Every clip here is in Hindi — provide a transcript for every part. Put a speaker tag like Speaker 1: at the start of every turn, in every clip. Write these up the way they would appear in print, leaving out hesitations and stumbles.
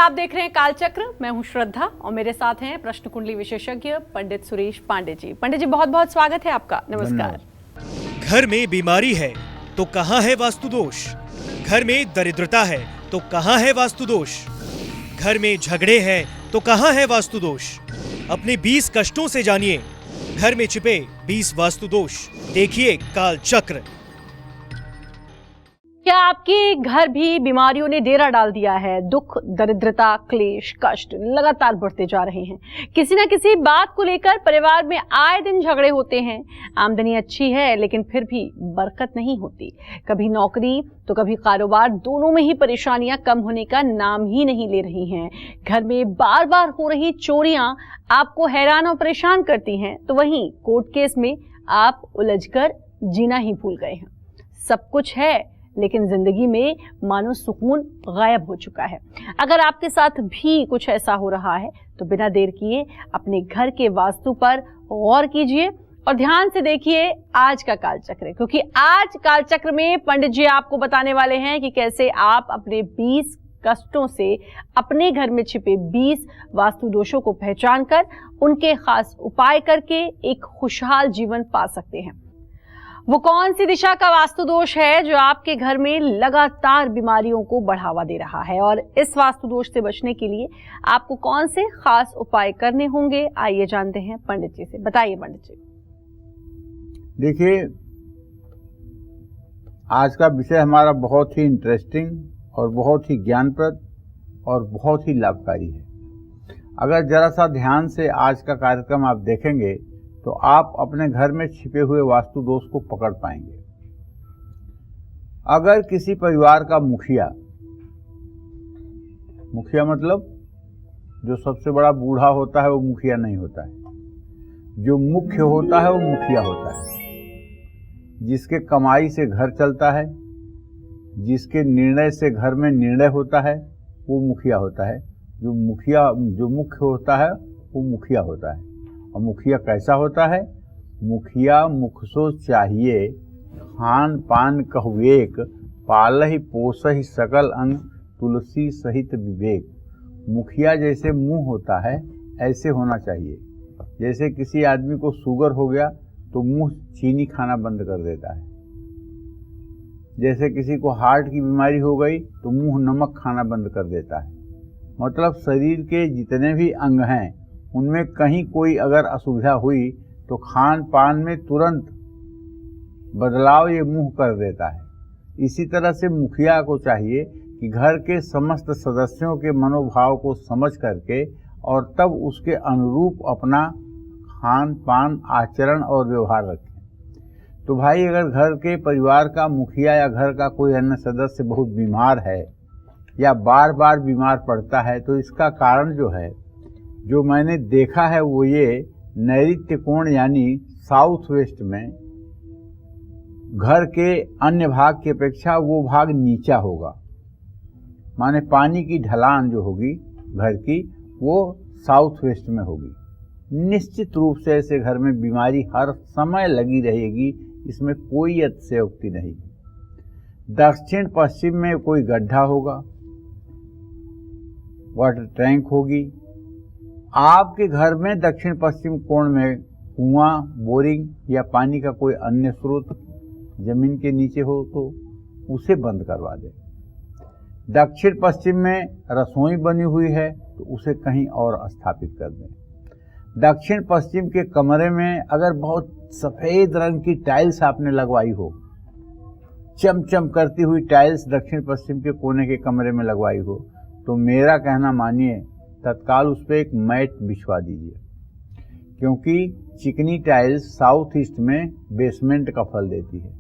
Speaker 1: आप देख रहे हैं कालचक्र। मैं हूं श्रद्धा और मेरे साथ हैं प्रश्न कुंडली विशेषज्ञ पंडित सुरेश पांडे जी। पंडित जी, बहुत बहुत स्वागत है आपका। नमस्कार।
Speaker 2: घर में बीमारी है तो कहाँ है वास्तु दोष? घर में दरिद्रता है तो कहाँ है वास्तु दोष? घर में झगड़े हैं तो कहाँ है वास्तु दोष? अपने 20 कष्टों से जानिए घर में छिपे 20 वास्तु दोष। देखिए कालचक्र।
Speaker 1: क्या आपके घर भी बीमारियों ने डेरा डाल दिया है? दुख, दरिद्रता, क्लेश, कष्ट लगातार बढ़ते जा रहे हैं। किसी न किसी बात को लेकर परिवार में आए दिन झगड़े होते हैं। आमदनी अच्छी है लेकिन फिर भी बरकत नहीं होती। कभी नौकरी तो कभी कारोबार, दोनों में ही परेशानियां कम होने का नाम ही नहीं ले रही हैं। घर में बार बार हो रही चोरियां आपको हैरान और परेशान करती हैं, तो वहीं कोर्ट केस में आप उलझकर जीना ही भूल गए हैं। सब कुछ है लेकिन जिंदगी में मानो सुकून गायब हो चुका है। अगर आपके साथ भी कुछ ऐसा हो रहा है तो बिना देर किए अपने घर के वास्तु पर गौर कीजिए और ध्यान से देखिए आज का कालचक्र, क्योंकि आज कालचक्र में पंडित जी आपको बताने वाले हैं कि कैसे आप अपने 20 कष्टों से अपने घर में छिपे 20 वास्तु दोषों को पहचान कर उनके खास उपाय करके एक खुशहाल जीवन पा सकते हैं। वो कौन सी दिशा का वास्तु दोष है जो आपके घर में लगातार बीमारियों को बढ़ावा दे रहा है, और इस वास्तु दोष से बचने के लिए आपको कौन से खास उपाय करने होंगे, आइए जानते हैं पंडित जी से। बताइए पंडित जी।
Speaker 3: देखिए, आज का विषय हमारा बहुत ही इंटरेस्टिंग और बहुत ही ज्ञानप्रद और बहुत ही लाभकारी है। अगर जरा सा ध्यान से आज का कार्यक्रम आप देखेंगे तो आप अपने घर में छिपे हुए वास्तु दोष को पकड़ पाएंगे। अगर किसी परिवार का मुखिया मतलब जो सबसे बड़ा बूढ़ा होता है वो मुखिया नहीं होता है, जो मुख्य होता है वो मुखिया होता है। जिसके कमाई से घर चलता है, जिसके निर्णय से घर में निर्णय होता है, वो मुखिया होता है। जो मुख्य होता है वो मुखिया होता है। और मुखिया कैसा होता है? मुखिया मुखसो चाहिए, खान पान कहवेक, पालहि पोसहि सकल अंग, तुलसी सहित विवेक। मुखिया जैसे मुंह होता है ऐसे होना चाहिए। जैसे किसी आदमी को शुगर हो गया तो मुंह चीनी खाना बंद कर देता है। जैसे किसी को हार्ट की बीमारी हो गई तो मुंह नमक खाना बंद कर देता है। मतलब शरीर के जितने भी अंग हैं उनमें कहीं कोई अगर असुविधा हुई तो खान पान में तुरंत बदलाव ये मुंह कर देता है। इसी तरह से मुखिया को चाहिए कि घर के समस्त सदस्यों के मनोभाव को समझ करके और तब उसके अनुरूप अपना खान पान, आचरण और व्यवहार रखें। तो भाई, अगर घर के परिवार का मुखिया या घर का कोई अन्य सदस्य बहुत बीमार है या बार बार बीमार पड़ता है तो इसका कारण जो मैंने देखा है वो ये नैऋत्य कोण यानी साउथ वेस्ट में घर के अन्य भाग की अपेक्षा वो भाग नीचा होगा। माने पानी की ढलान जो होगी घर की वो साउथ वेस्ट में होगी। निश्चित रूप से ऐसे घर में बीमारी हर समय लगी रहेगी, इसमें कोई अतिशयोक्ति नहीं। दक्षिण पश्चिम में कोई गड्ढा होगा, वाटर टैंक होगी। आपके घर में दक्षिण पश्चिम कोण में कुआं, बोरिंग या पानी का कोई अन्य स्रोत जमीन के नीचे हो तो उसे बंद करवा दें। दक्षिण पश्चिम में रसोई बनी हुई है तो उसे कहीं और स्थापित कर दें। दक्षिण पश्चिम के कमरे में अगर बहुत सफेद रंग की टाइल्स आपने लगवाई हो, चमचम करती हुई टाइल्स दक्षिण पश्चिम के कोने के कमरे में लगवाई हो, तो मेरा कहना मानिए, तत्काल उस पर एक मैट बिछवा दीजिए। क्योंकि चिकनी टाइल्स साउथ ईस्ट में बेसमेंट का फल देती है।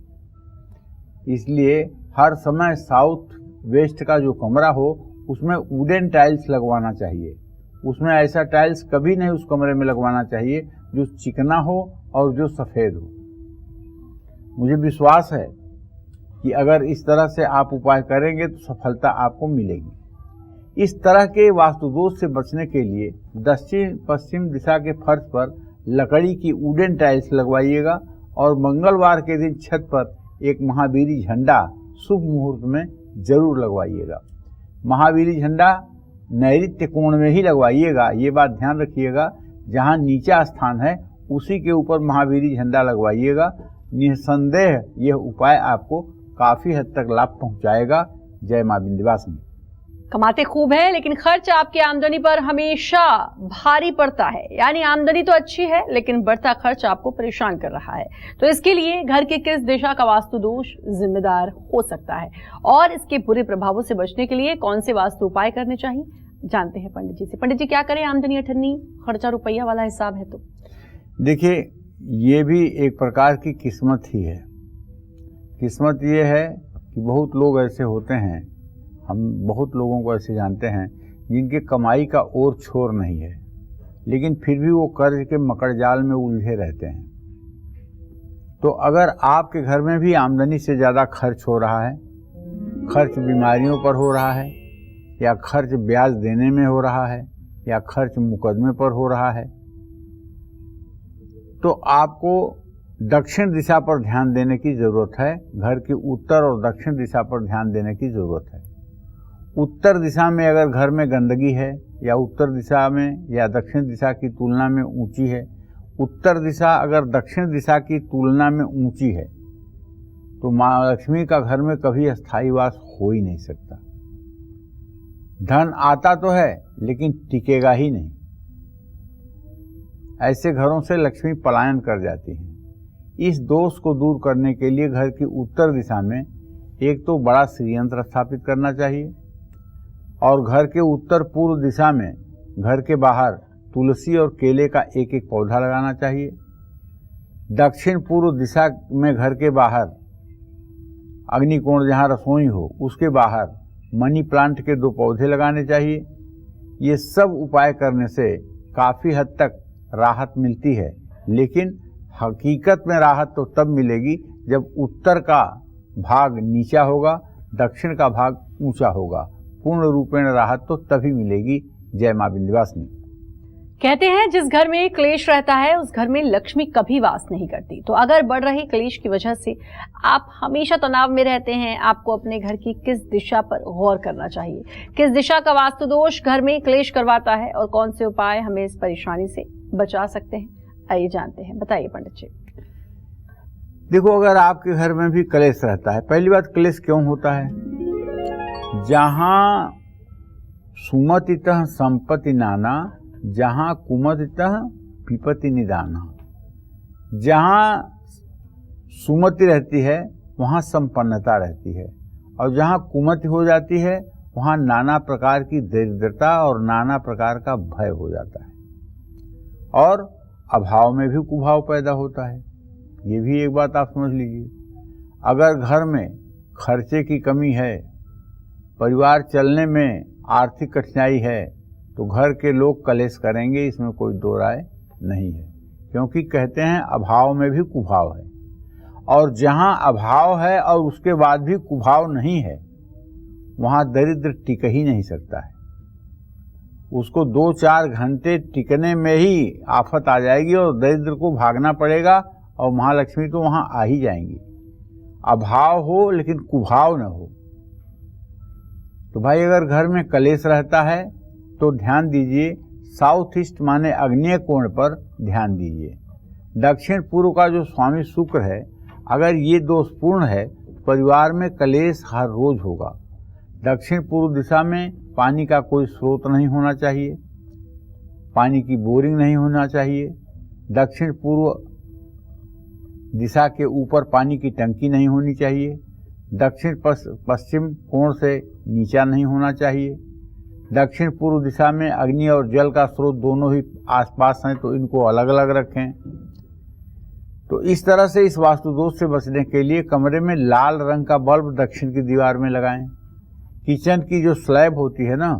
Speaker 3: इसलिए हर समय साउथ वेस्ट का जो कमरा हो उसमें वुडन टाइल्स लगवाना चाहिए। उसमें ऐसा टाइल्स कभी नहीं उस कमरे में लगवाना चाहिए जो चिकना हो और जो सफ़ेद हो। मुझे विश्वास है कि अगर इस तरह से आप उपाय करेंगे तो सफलता आपको मिलेगी। इस तरह के वास्तु दोष से बचने के लिए दक्षिण पश्चिम दिशा के फर्श पर लकड़ी की वुडन टाइल्स लगवाइएगा और मंगलवार के दिन छत पर एक महावीरी झंडा शुभ मुहूर्त में जरूर लगवाइएगा। महावीरी झंडा नैऋत्य कोण में ही लगवाइएगा। ये बात ध्यान रखिएगा, जहाँ नीचा स्थान है उसी के ऊपर महावीरी झंडा लगवाइएगा। निसंदेह यह उपाय आपको काफी हद तक लाभ पहुंचाएगा। जय मां विंध्यवासिनी।
Speaker 1: कमाते खूब है लेकिन खर्च आपकी आमदनी पर हमेशा भारी पड़ता है, यानी आमदनी तो अच्छी है लेकिन बढ़ता खर्च आपको परेशान कर रहा है। तो इसके लिए घर की किस दिशा का वास्तु दोष जिम्मेदार हो सकता है और इसके बुरे प्रभावों से बचने के लिए कौन से वास्तु उपाय करने चाहिए, जानते हैं पंडित जी से। पंडित जी, क्या करें? आमदनी अठन्नी, खर्चा रुपया वाला हिसाब है। तो
Speaker 3: देखिए, ये भी एक प्रकार की किस्मत ही है। किस्मत ये है कि बहुत लोग ऐसे होते हैं, हम बहुत लोगों को ऐसे जानते हैं जिनके कमाई का और छोर नहीं है, लेकिन फिर भी वो कर्ज के मकड़जाल में उलझे रहते हैं। तो अगर आपके घर में भी आमदनी से ज़्यादा खर्च हो रहा है, खर्च बीमारियों पर हो रहा है, या खर्च ब्याज देने में हो रहा है, या खर्च मुकदमे पर हो रहा है, तो आपको दक्षिण दिशा पर ध्यान देने की ज़रूरत है। घर की उत्तर और दक्षिण दिशा पर ध्यान देने की ज़रूरत है। उत्तर दिशा में अगर घर में गंदगी है, या उत्तर दिशा में या दक्षिण दिशा की तुलना में ऊंची है, उत्तर दिशा अगर दक्षिण दिशा की तुलना में ऊंची है, तो माँ लक्ष्मी का घर में कभी स्थायी वास हो ही नहीं सकता। धन आता तो है लेकिन टिकेगा ही नहीं। ऐसे घरों से लक्ष्मी पलायन कर जाती है। इस दोष को दूर करने के लिए घर की उत्तर दिशा में एक तो बड़ा श्रीयंत्र स्थापित करना चाहिए, और घर के उत्तर पूर्व दिशा में घर के बाहर तुलसी और केले का एक एक पौधा लगाना चाहिए। दक्षिण पूर्व दिशा में घर के बाहर अग्निकोण, जहाँ रसोई हो, उसके बाहर मनी प्लांट के 2 पौधे लगाने चाहिए। ये सब उपाय करने से काफ़ी हद तक राहत मिलती है, लेकिन हकीकत में राहत तो तब मिलेगी जब उत्तर का भाग नीचा होगा, दक्षिण का भाग ऊंचा होगा। पूर्ण रूपेण राहत तो तभी मिलेगी। जय मां विंध्यवासिनी।
Speaker 1: कहते हैं जिस घर में क्लेश रहता है उस घर में लक्ष्मी कभी वास नहीं करती। तो अगर बढ़ रही क्लेश की वजह से आप हमेशा तनाव में रहते हैं, आपको अपने घर की किस दिशा पर गौर करना चाहिए। किस दिशा का वास्तु दोष घर में क्लेश करवाता है और कौन से उपाय हमें इस परेशानी से बचा सकते हैं, आइए जानते हैं। बताइए पंडित जी।
Speaker 3: देखो, अगर आपके घर में भी क्लेश रहता है, पहली बात, क्लेश क्यों होता है? जहाँ सुमतितः संपत्ति नाना, जहाँ कुमतितः विपत्ति निदाना। जहाँ सुमति रहती है वहाँ संपन्नता रहती है, और जहाँ कुमति हो जाती है वहाँ नाना प्रकार की दरिद्रता और नाना प्रकार का भय हो जाता है, और अभाव में भी कुभाव पैदा होता है। ये भी एक बात आप समझ लीजिए। अगर घर में खर्चे की कमी है, परिवार चलने में आर्थिक कठिनाई है, तो घर के लोग कलेश करेंगे, इसमें कोई दो राय नहीं है। क्योंकि कहते हैं अभाव में भी कुभाव है, और जहाँ अभाव है और उसके बाद भी कुभाव नहीं है, वहाँ दरिद्र टिक ही नहीं सकता है। उसको 2-4 घंटे टिकने में ही आफत आ जाएगी और दरिद्र को भागना पड़ेगा, और महालक्ष्मी तो वहाँ आ ही जाएंगी। अभाव हो लेकिन कुभाव न हो। तो भाई, अगर घर में कलेश रहता है तो ध्यान दीजिए, साउथ ईस्ट माने अग्नेय कोण पर ध्यान दीजिए। दक्षिण पूर्व का जो स्वामी शुक्र है, अगर ये दोषपूर्ण है, परिवार में कलेश हर रोज होगा। दक्षिण पूर्व दिशा में पानी का कोई स्रोत नहीं होना चाहिए, पानी की बोरिंग नहीं होना चाहिए। दक्षिण पूर्व दिशा के ऊपर पानी की टंकी नहीं होनी चाहिए। दक्षिण पश्चिम कोण से नीचा नहीं होना चाहिए। दक्षिण पूर्व दिशा में अग्नि और जल का स्रोत दोनों ही आसपास हैं, तो इनको अलग अलग रखें। तो इस तरह से इस वास्तु दोष से बचने के लिए कमरे में लाल रंग का बल्ब दक्षिण की दीवार में लगाएं। किचन की जो स्लैब होती है ना,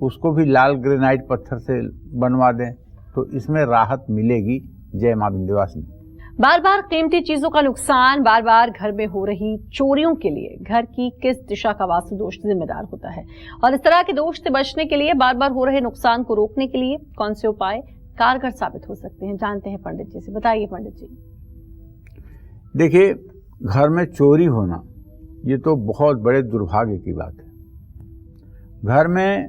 Speaker 3: उसको भी लाल ग्रेनाइट पत्थर से बनवा दें, तो इसमें राहत मिलेगी। जय मां विंध्यवासिनी।
Speaker 1: बार बार कीमती चीजों का नुकसान, बार बार घर में हो रही चोरियों के लिए घर की किस दिशा का वास्तु दोष जिम्मेदार होता है, और इस तरह के दोष से बचने के लिए, बार बार हो रहे नुकसान को रोकने के लिए कौन से उपाय कारगर साबित हो सकते हैं, जानते हैं पंडित जी से। बताइए पंडित जी।
Speaker 3: देखिए, घर में चोरी होना ये तो बहुत बड़े दुर्भाग्य की बात है। घर में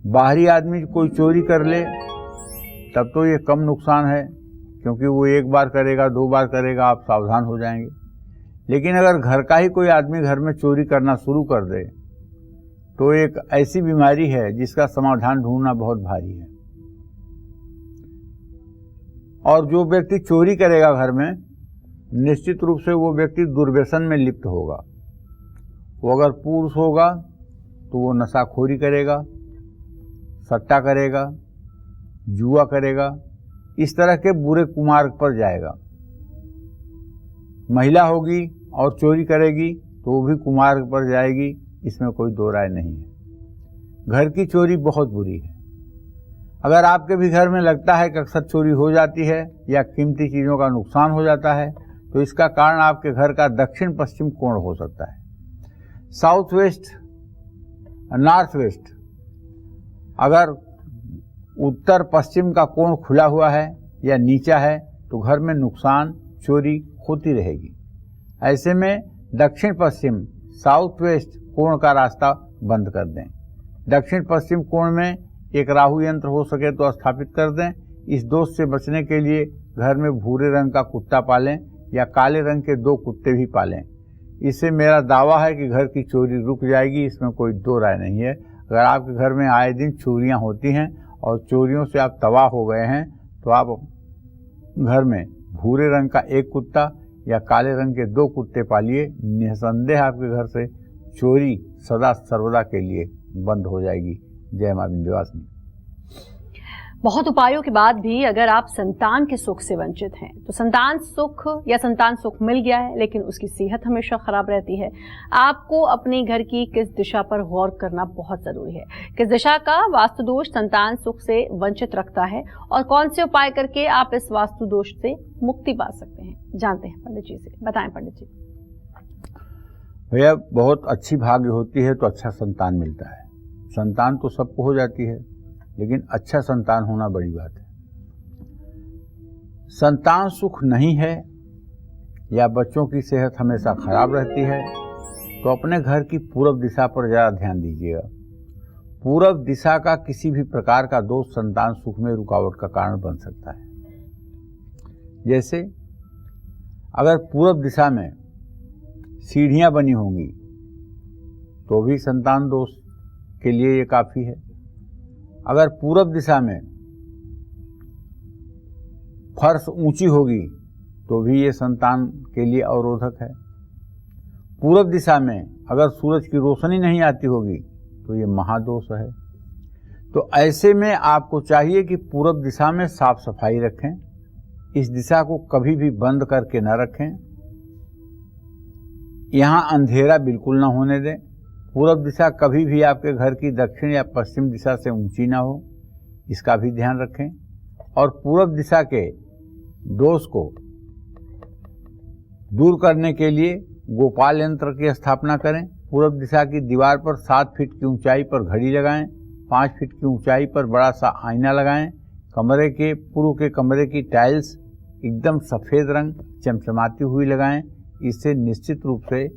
Speaker 3: बाहरी आदमी कोई चोरी कर ले तब तो ये कम नुकसान है, क्योंकि वो एक बार करेगा, 2 बार करेगा, आप सावधान हो जाएंगे। लेकिन अगर घर का ही कोई आदमी घर में चोरी करना शुरू कर दे तो एक ऐसी बीमारी है जिसका समाधान ढूंढना बहुत भारी है। और जो व्यक्ति चोरी करेगा घर में, निश्चित रूप से वो व्यक्ति दुर्व्यसन में लिप्त होगा। वो अगर पुरुष होगा तो वो नशाखोरी करेगा, सट्टा करेगा, जुआ करेगा, इस तरह के बुरे कुमार्ग पर जाएगा। महिला होगी और चोरी करेगी तो वो भी कुमार्ग पर जाएगी, इसमें कोई दो राय नहीं है। घर की चोरी बहुत बुरी है। अगर आपके भी घर में लगता है कि अक्सर चोरी हो जाती है या कीमती चीज़ों का नुकसान हो जाता है, तो इसका कारण आपके घर का दक्षिण पश्चिम कोण हो सकता है। साउथ वेस्ट, नॉर्थ वेस्ट, अगर उत्तर पश्चिम का कोण खुला हुआ है या नीचा है तो घर में नुकसान, चोरी होती रहेगी। ऐसे में दक्षिण पश्चिम, साउथ वेस्ट कोण का रास्ता बंद कर दें। दक्षिण पश्चिम कोण में एक राहु यंत्र हो सके तो स्थापित कर दें। इस दोष से बचने के लिए घर में भूरे रंग का कुत्ता पालें या काले रंग के 2 कुत्ते भी पालें। इससे मेरा दावा है कि घर की चोरी रुक जाएगी, इसमें कोई दो राय नहीं है। अगर आपके घर में आए दिन चोरियां होती हैं और चोरियों से आप तबाह हो गए हैं तो आप घर में भूरे रंग का 1 कुत्ता या काले रंग के 2 कुत्ते पालिए। निसंदेह आपके घर से चोरी सदा सर्वदा के लिए बंद हो जाएगी। जय मां विंध्यवासिनी।
Speaker 1: बहुत उपायों के बाद भी अगर आप संतान के सुख से वंचित हैं, तो संतान सुख या संतान सुख मिल गया है लेकिन उसकी सेहत हमेशा खराब रहती है, आपको अपने घर की किस दिशा पर गौर करना बहुत जरूरी है। किस दिशा का वास्तु दोष संतान सुख से वंचित रखता है और कौन से उपाय करके आप इस वास्तु दोष से मुक्ति पा सकते हैं, जानते हैं पंडित जी से। बताएं पंडित जी।
Speaker 3: भैया, बहुत अच्छी भाग्य होती है तो अच्छा संतान मिलता है। संतान तो सबको हो जाती है, लेकिन अच्छा संतान होना बड़ी बात है। संतान सुख नहीं है या बच्चों की सेहत हमेशा खराब रहती है तो अपने घर की पूर्व दिशा पर ज़्यादा ध्यान दीजिएगा। पूर्व दिशा का किसी भी प्रकार का दोष संतान सुख में रुकावट का कारण बन सकता है। जैसे अगर पूर्व दिशा में सीढ़ियां बनी होंगी तो भी संतान दोष के लिए ये काफ़ी है। अगर पूरब दिशा में फर्श ऊंची होगी तो भी ये संतान के लिए अवरोधक है। पूरब दिशा में अगर सूरज की रोशनी नहीं आती होगी तो ये महादोष है। तो ऐसे में आपको चाहिए कि पूरब दिशा में साफ सफाई रखें। इस दिशा को कभी भी बंद करके न रखें। यहाँ अंधेरा बिल्कुल ना होने दें। पूरब दिशा कभी भी आपके घर की दक्षिण या पश्चिम दिशा से ऊंची ना हो, इसका भी ध्यान रखें। और पूरब दिशा के दोष को दूर करने के लिए गोपाल यंत्र की स्थापना करें। पूरब दिशा की दीवार पर 7 फीट की ऊंचाई पर घड़ी लगाएं, 5 फीट की ऊंचाई पर बड़ा सा आईना लगाएं। कमरे के पूर्व के कमरे की टाइल्स एकदम सफ़ेद रंग चमचमाती हुई लगाएं। इससे निश्चित रूप से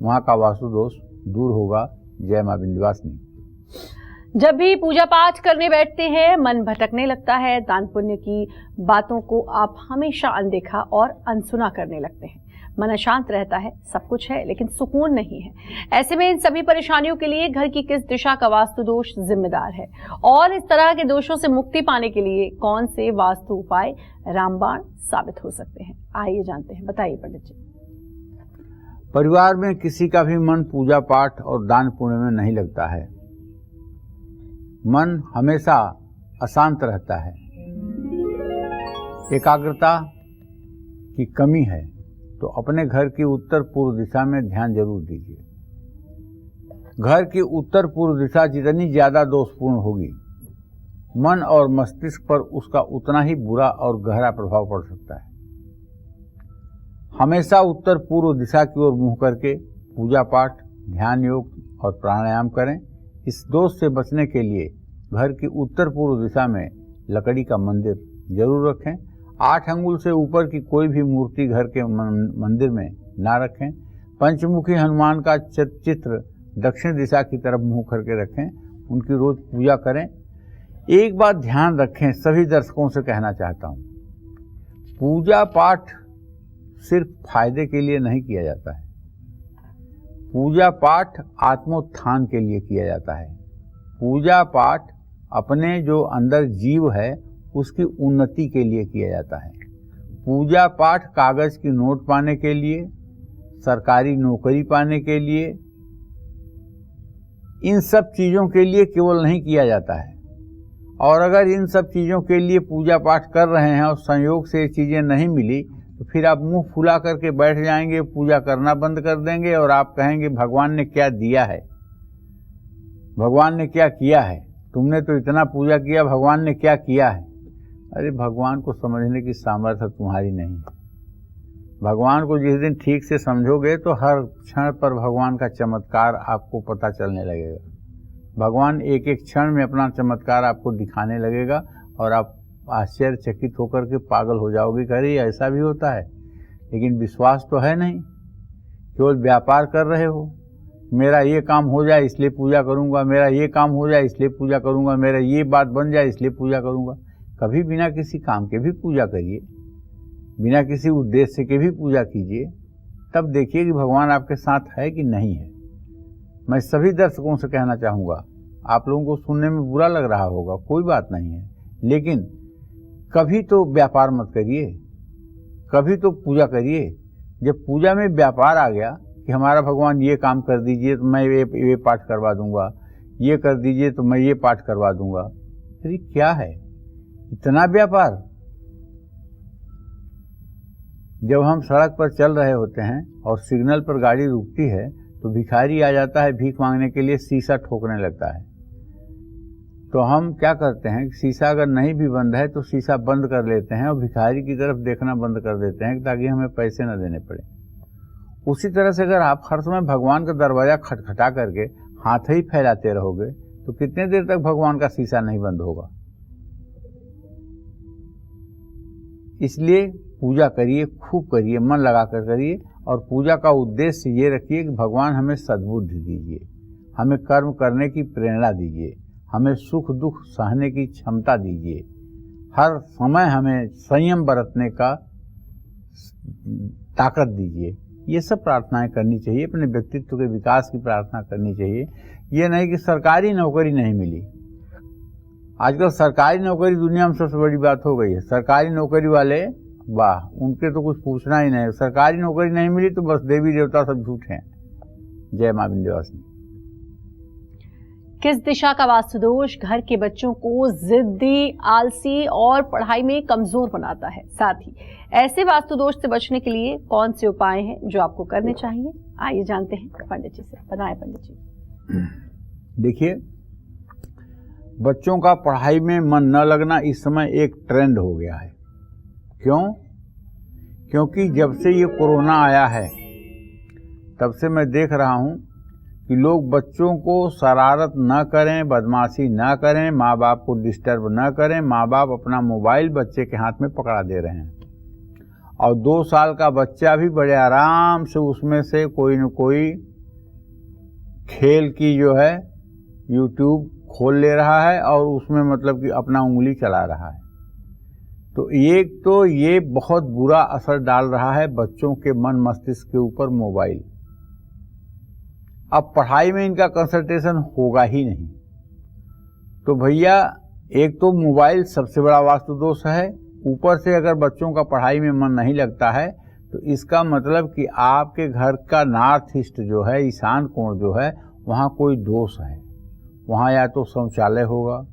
Speaker 3: वहाँ का वास्तु दोष दूर होगा। जय मां विंध्यवासिनी।
Speaker 1: जब भी पूजा पाठ करने बैठते हैं मन भटकने लगता है, दान पुण्य की बातों को आप हमेशा अनदेखा और अनसुना करने लगते हैं, मन अशांत रहता है, सब कुछ है लेकिन सुकून नहीं है। ऐसे में इन सभी परेशानियों के लिए घर की किस दिशा का वास्तु दोष जिम्मेदार है और इस तरह के दोषों से मुक्ति पाने के लिए कौन से वास्तु उपाय रामबाण साबित हो सकते हैं, आइए जानते हैं। बताइए पंडित जी।
Speaker 3: परिवार में किसी का भी मन पूजा पाठ और दान पुण्य में नहीं लगता है। मन हमेशा अशांत रहता है, एकाग्रता की कमी है, तो अपने घर की उत्तर पूर्व दिशा में ध्यान जरूर दीजिए। घर की उत्तर पूर्व दिशा जितनी ज़्यादा दोषपूर्ण होगी, मन और मस्तिष्क पर उसका उतना ही बुरा और गहरा प्रभाव पड़ सकता है। हमेशा उत्तर पूर्व दिशा की ओर मुँह करके पूजा पाठ, ध्यान योग और प्राणायाम करें। इस दोष से बचने के लिए घर की उत्तर पूर्व दिशा में लकड़ी का मंदिर जरूर रखें। 8 अंगुल से ऊपर की कोई भी मूर्ति घर के मंदिर में ना रखें। पंचमुखी हनुमान का चित्र दक्षिण दिशा की तरफ मुँह करके रखें। उनकी रोज पूजा करें। एक बात ध्यान रखें, सभी दर्शकों से कहना चाहता हूँ, पूजा पाठ सिर्फ फायदे के लिए नहीं किया जाता है। पूजा पाठ आत्मोत्थान के लिए किया जाता है। पूजा पाठ अपने जो अंदर जीव है उसकी उन्नति के लिए किया जाता है। पूजा पाठ कागज की नोट पाने के लिए, सरकारी नौकरी पाने के लिए, इन सब चीज़ों के लिए केवल नहीं किया जाता है। और अगर इन सब चीज़ों के लिए पूजा पाठ कर रहे हैं और संयोग से ये चीज़ें नहीं मिली तो फिर आप मुंह फुला करके बैठ जाएंगे, पूजा करना बंद कर देंगे और आप कहेंगे भगवान ने क्या दिया है, भगवान ने क्या किया है, तुमने तो इतना पूजा किया, भगवान ने क्या किया है। अरे भगवान को समझने की सामर्थ्य तुम्हारी नहीं है। भगवान को जिस दिन ठीक से समझोगे तो हर क्षण पर भगवान का चमत्कार आपको पता चलने लगेगा। भगवान एक एक क्षण में अपना चमत्कार आपको दिखाने लगेगा और आप आश्चर्यचकित होकर के पागल हो जाओगे, अरे ऐसा भी होता है। लेकिन विश्वास तो है नहीं, केवल व्यापार कर रहे हो। मेरा ये काम हो जाए इसलिए पूजा करूंगा, मेरा ये काम हो जाए इसलिए पूजा करूंगा, मेरा ये बात बन जाए इसलिए पूजा करूंगा। कभी बिना किसी काम के भी पूजा करिए, बिना किसी उद्देश्य के भी पूजा कीजिए, तब देखिए कि भगवान आपके साथ है कि नहीं है। मैं सभी दर्शकों से कहना चाहूँगा, आप लोगों को सुनने में बुरा लग रहा होगा, कोई बात नहीं है, लेकिन कभी तो व्यापार मत करिए, कभी तो पूजा करिए। जब पूजा में व्यापार आ गया कि हमारा भगवान ये काम कर दीजिए तो मैं ये पाठ करवा दूंगा, ये कर दीजिए तो मैं ये पाठ करवा दूंगा, अरे क्या है इतना व्यापार। जब हम सड़क पर चल रहे होते हैं और सिग्नल पर गाड़ी रुकती है तो भिखारी आ जाता है भीख मांगने के लिए, शीशा ठोकने लगता है। तो हम क्या करते हैं, शीशा अगर नहीं भी बंद है तो शीशा बंद कर लेते हैं और भिखारी की तरफ देखना बंद कर देते हैं ताकि हमें पैसे न देने पड़े। उसी तरह से अगर आप हर समय भगवान का दरवाजा खटखटा करके हाथ ही फैलाते रहोगे तो कितने देर तक भगवान का शीशा नहीं बंद होगा। इसलिए पूजा करिए, खूब करिए, मन लगा कर करिए और पूजा का उद्देश्य ये रखिए कि भगवान हमें सद्बुद्धि दीजिए, हमें कर्म करने की प्रेरणा दीजिए, हमें सुख दुख सहने की क्षमता दीजिए, हर समय हमें संयम बरतने का ताकत दीजिए। ये सब प्रार्थनाएं करनी चाहिए, अपने व्यक्तित्व के विकास की प्रार्थना करनी चाहिए। ये नहीं कि सरकारी नौकरी नहीं मिली। आजकल सरकारी नौकरी दुनिया में सबसे बड़ी बात हो गई है। सरकारी नौकरी वाले वाह, उनके तो कुछ पूछना ही नहीं। सरकारी नौकरी नहीं मिली तो बस देवी देवता सब झूठे हैं। जय मां विंध्यवासिनी।
Speaker 1: किस दिशा का वास्तु दोष घर के बच्चों को जिद्दी, आलसी और पढ़ाई में कमजोर बनाता है? साथ ही ऐसे वास्तु दोष से बचने के लिए कौन से उपाय हैं जो आपको करने चाहिए? आइए जानते हैं पंडित जी से। बताएं पंडित जी।
Speaker 3: देखिए, बच्चों का पढ़ाई में मन न लगना इस समय एक ट्रेंड हो गया है। क्यों? क्योंकि जब से ये कोरोना आया है तब से मैं देख रहा हूँ कि लोग बच्चों को शरारत न करें, बदमाशी न करें, माँ बाप को डिस्टर्ब न करें। माँ बाप अपना मोबाइल बच्चे के हाथ में पकड़ा दे रहे हैं और 2 साल का बच्चा भी बड़े आराम से उसमें से कोई न कोई खेल की जो है यूट्यूब खोल ले रहा है और उसमें मतलब कि अपना उंगली चला रहा है। तो एक तो ये बहुत बुरा असर डाल रहा है बच्चों के मन मस्तिष्क के ऊपर मोबाइल। अब पढ़ाई में इनका कंसंट्रेशन होगा ही नहीं। तो भैया, एक तो मोबाइल सबसे बड़ा वास्तु दोष है। ऊपर से अगर बच्चों का पढ़ाई में मन नहीं लगता है तो इसका मतलब कि आपके घर का नॉर्थ ईस्ट जो है, ईशान कोण जो है, वहाँ कोई दोष है। वहाँ या तो शौचालय होगा,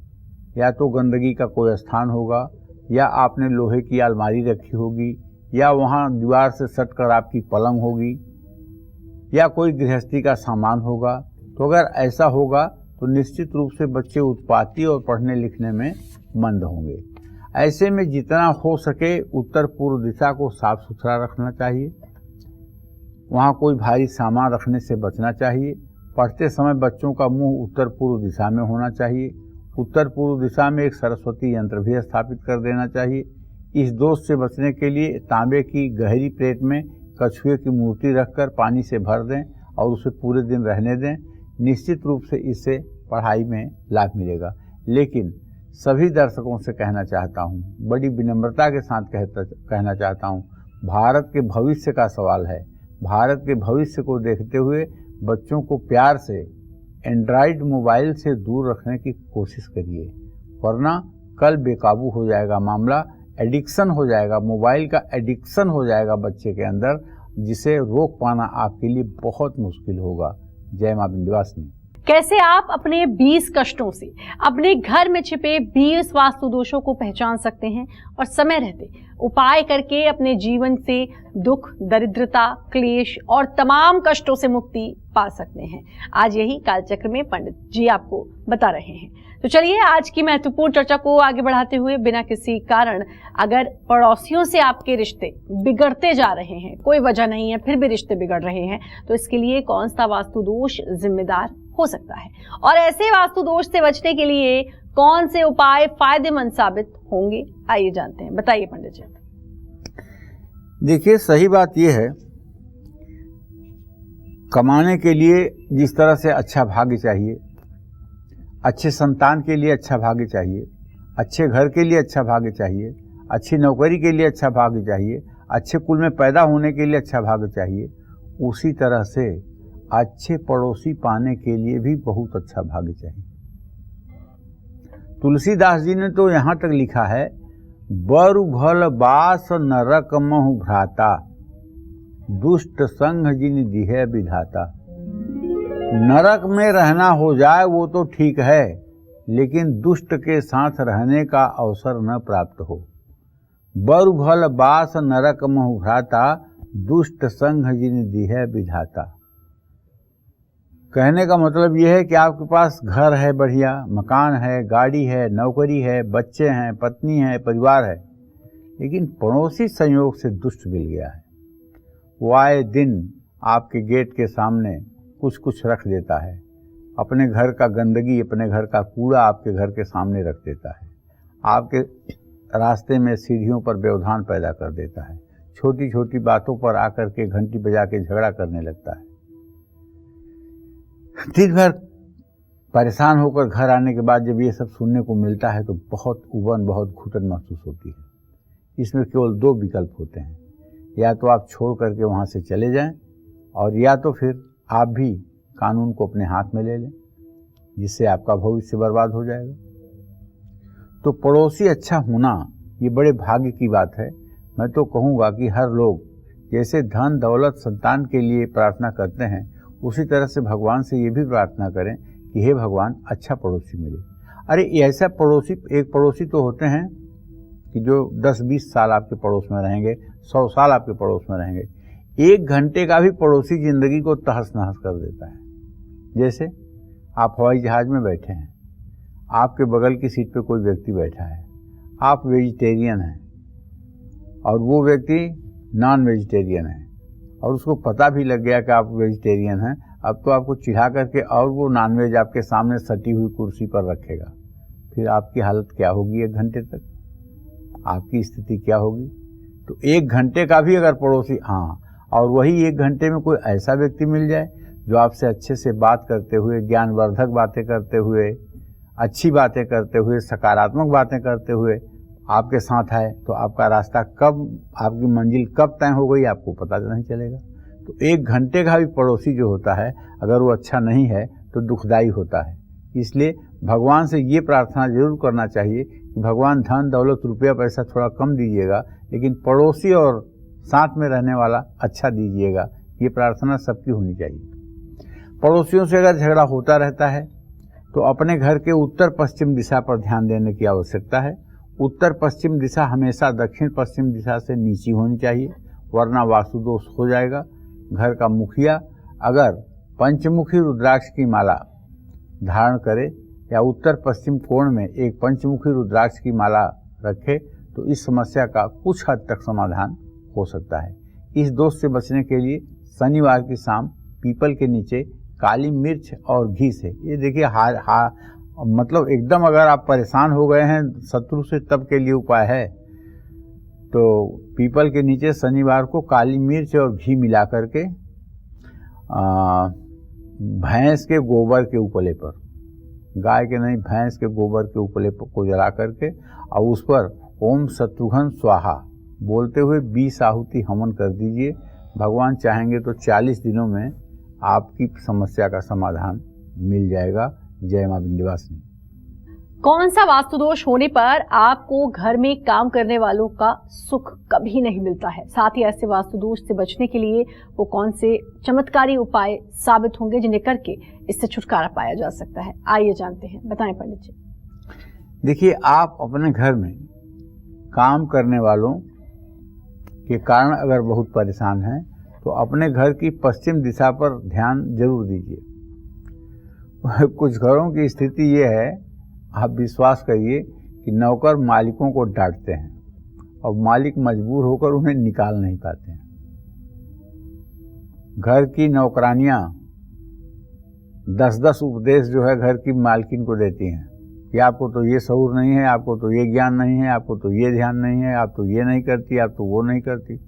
Speaker 3: या तो गंदगी का कोई स्थान होगा, या आपने लोहे की अलमारी रखी होगी, या वहाँ दीवार से सटकर आपकी पलंग होगी, या कोई गृहस्थी का सामान होगा। तो अगर ऐसा होगा तो निश्चित रूप से बच्चे उत्पाती और पढ़ने लिखने में मंद होंगे। ऐसे में जितना हो सके उत्तर पूर्व दिशा को साफ सुथरा रखना चाहिए। वहाँ कोई भारी सामान रखने से बचना चाहिए। पढ़ते समय बच्चों का मुंह उत्तर पूर्व दिशा में होना चाहिए। उत्तर पूर्व दिशा में एक सरस्वती यंत्र भी स्थापित कर देना चाहिए। इस दोष से बचने के लिए तांबे की गहरी प्लेट में कछुए की मूर्ति रखकर पानी से भर दें और उसे पूरे दिन रहने दें। निश्चित रूप से इससे पढ़ाई में लाभ मिलेगा। लेकिन सभी दर्शकों से कहना चाहता हूँ, बड़ी विनम्रता के साथ कहना चाहता हूँ, भारत के भविष्य का सवाल है। भारत के भविष्य को देखते हुए बच्चों को प्यार से एंड्रॉयड मोबाइल से दूर रखने की कोशिश करिए, वरना कल बेकाबू हो जाएगा मामला, एडिक्शन हो जाएगा, मोबाइल का एडिक्शन हो जाएगा बच्चे के अंदर, जिसे रोक पाना आपके लिए बहुत मुश्किल होगा। जय मां विंध्यवासिनी।
Speaker 1: कैसे आप अपने 20 कष्टों से, अपने घर में छिपे 20 वास्तु दोषों को पहचान सकते हैं और समय रहते उपाय करके अपने जीवन से दुख, दरिद्रता, क्लेश और तमाम कष्टों से मुक्ति पा सकते हैं। आज यही कालचक्र में पंडित जी आपको बता रहे हैं। तो चलिए आज की महत्वपूर्ण चर्चा को आगे बढ़ाते हुए, बिना किसी कारण अगर पड़ोसियों से आपके रिश्ते बिगड़ते जा रहे हैं, कोई वजह नहीं है फिर भी रिश्ते बिगड़ रहे हैं, तो इसके लिए कौन सा वास्तु दोष जिम्मेदार हो सकता है और ऐसे वास्तु दोष से बचने के लिए कौन से उपाय फायदेमंद साबित होंगे, आइए जानते हैं। बताइए पंडित जी।
Speaker 3: देखिए, सही बात यह है, कमाने के लिए जिस तरह से अच्छा भाग्य चाहिए, अच्छे संतान के लिए अच्छा भाग्य चाहिए, अच्छे घर के लिए अच्छा भाग्य चाहिए, अच्छी नौकरी के लिए अच्छा भाग्य चाहिए, अच्छे कुल में पैदा होने के लिए अच्छा भाग्य चाहिए, उसी तरह से अच्छे पड़ोसी पाने के लिए भी बहुत अच्छा भाग्य चाहिए। तुलसीदास जी ने तो यहाँ तक लिखा है, बरु भल बास नरक महु भ्राता, दुष्ट संग जिन दिहे विधाता। नरक में रहना हो जाए वो तो ठीक है, लेकिन दुष्ट के साथ रहने का अवसर न प्राप्त हो। बरु भल बास नरक महु भ्राता, दुष्ट संग जिन दिहे विधाता। कहने का मतलब यह है कि आपके पास घर है, बढ़िया मकान है, गाड़ी है, नौकरी है, बच्चे हैं, पत्नी है, परिवार है, लेकिन पड़ोसी संयोग से दुष्ट मिल गया है। वो आए दिन आपके गेट के सामने कुछ रख देता है, अपने घर का गंदगी, अपने घर का कूड़ा आपके घर के सामने रख देता है, आपके रास्ते में सीढ़ियों पर व्यवधान पैदा कर देता है, छोटी छोटी बातों पर आकर के घंटी बजा के झगड़ा करने लगता है। दिन भर परेशान होकर घर आने के बाद जब ये सब सुनने को मिलता है तो बहुत उबन, बहुत घुटन महसूस होती है। इसमें केवल दो विकल्प होते हैं, या तो आप छोड़ करके वहाँ से चले जाएं, और या तो फिर आप भी कानून को अपने हाथ में ले लें, जिससे आपका भविष्य बर्बाद हो जाएगा। तो पड़ोसी अच्छा होना ये बड़े भाग्य की बात है। मैं तो कहूँगा कि हर लोग जैसे धन दौलत संतान के लिए प्रार्थना करते हैं, उसी तरह से भगवान से ये भी प्रार्थना करें कि हे भगवान अच्छा पड़ोसी मिले। अरे ऐसा पड़ोसी, एक पड़ोसी तो होते हैं कि जो 10-20 साल आपके पड़ोस में रहेंगे, 100 साल आपके पड़ोस में रहेंगे। 1 घंटे का भी पड़ोसी जिंदगी को तहस नहस कर देता है। जैसे आप हवाई जहाज में बैठे हैं, आपके बगल की सीट पे कोई व्यक्ति बैठा है, आप वेजिटेरियन हैं और वो व्यक्ति नॉन वेजिटेरियन है, और उसको पता भी लग गया कि आप वेजिटेरियन हैं। अब तो आपको चिढ़ा करके और वो नॉनवेज आपके सामने सटी हुई कुर्सी पर रखेगा। फिर आपकी हालत क्या होगी? 1 घंटे तक आपकी स्थिति क्या होगी? तो 1 घंटे का भी अगर पड़ोसी, हाँ, और वही 1 घंटे में कोई ऐसा व्यक्ति मिल जाए जो आपसे अच्छे से बात करते हुए, ज्ञानवर्धक बातें करते हुए, अच्छी बातें करते हुए, सकारात्मक बातें करते हुए आपके साथ है, तो आपका रास्ता कब, आपकी मंजिल कब तय हो गई आपको पता नहीं चलेगा। तो 1 घंटे का भी पड़ोसी जो होता है, अगर वो अच्छा नहीं है तो दुखदाई होता है। इसलिए भगवान से ये प्रार्थना जरूर करना चाहिए कि भगवान धन दौलत रुपया पैसा थोड़ा कम दीजिएगा, लेकिन पड़ोसी और साथ में रहने वाला अच्छा दीजिएगा। ये प्रार्थना सबकी होनी चाहिए। पड़ोसियों से अगर झगड़ा होता रहता है तो अपने घर के उत्तर पश्चिम दिशा पर ध्यान देने की आवश्यकता है। उत्तर पश्चिम दिशा हमेशा दक्षिण पश्चिम दिशा से नीची होनी चाहिए, वरना वास्तु दोष हो जाएगा। घर का मुखिया अगर पंचमुखी रुद्राक्ष की माला धारण करे या उत्तर पश्चिम कोण में एक पंचमुखी रुद्राक्ष की माला रखे तो इस समस्या का कुछ हद तक समाधान हो सकता है। इस दोष से बचने के लिए शनिवार की शाम पीपल के नीचे काली मिर्च और घी से, ये देखिए मतलब एकदम अगर आप परेशान हो गए हैं शत्रु से, तब के लिए उपाय है। तो पीपल के नीचे शनिवार को काली मिर्च और घी मिला करके भैंस के गोबर के उपले पर गाय के नहीं भैंस के गोबर के उपले को जला करके और उस पर ओम शत्रुघ्न स्वाहा बोलते हुए 20 आहुति हवन कर दीजिए। भगवान चाहेंगे तो 40 दिनों में आपकी समस्या का समाधान मिल जाएगा। जय मां विंध्यवासिनी।
Speaker 1: कौन सा वास्तु दोष होने पर आपको घर में काम करने वालों का सुख कभी नहीं मिलता है? साथ ही ऐसे वास्तु दोष से बचने के लिए वो कौन से चमत्कारी उपाय साबित होंगे जिन्हें करके इससे छुटकारा पाया जा सकता है? आइए जानते हैं, बताएं पंडित जी।
Speaker 3: देखिए, आप अपने घर में काम करने वालों के कारण अगर बहुत परेशान हैं तो अपने घर की पश्चिम दिशा पर ध्यान जरूर दीजिए। कुछ घरों की स्थिति ये है, आप विश्वास करिए कि नौकर मालिकों को डांटते हैं और मालिक मजबूर होकर उन्हें निकाल नहीं पाते हैं। घर की नौकरानियां 10-10 उपदेश जो है घर की मालकिन को देती हैं कि आपको तो ये शऊर नहीं है, आपको तो ये ज्ञान नहीं है, आपको तो ये ध्यान नहीं है, आप तो ये नहीं करती, आप तो वो नहीं करती।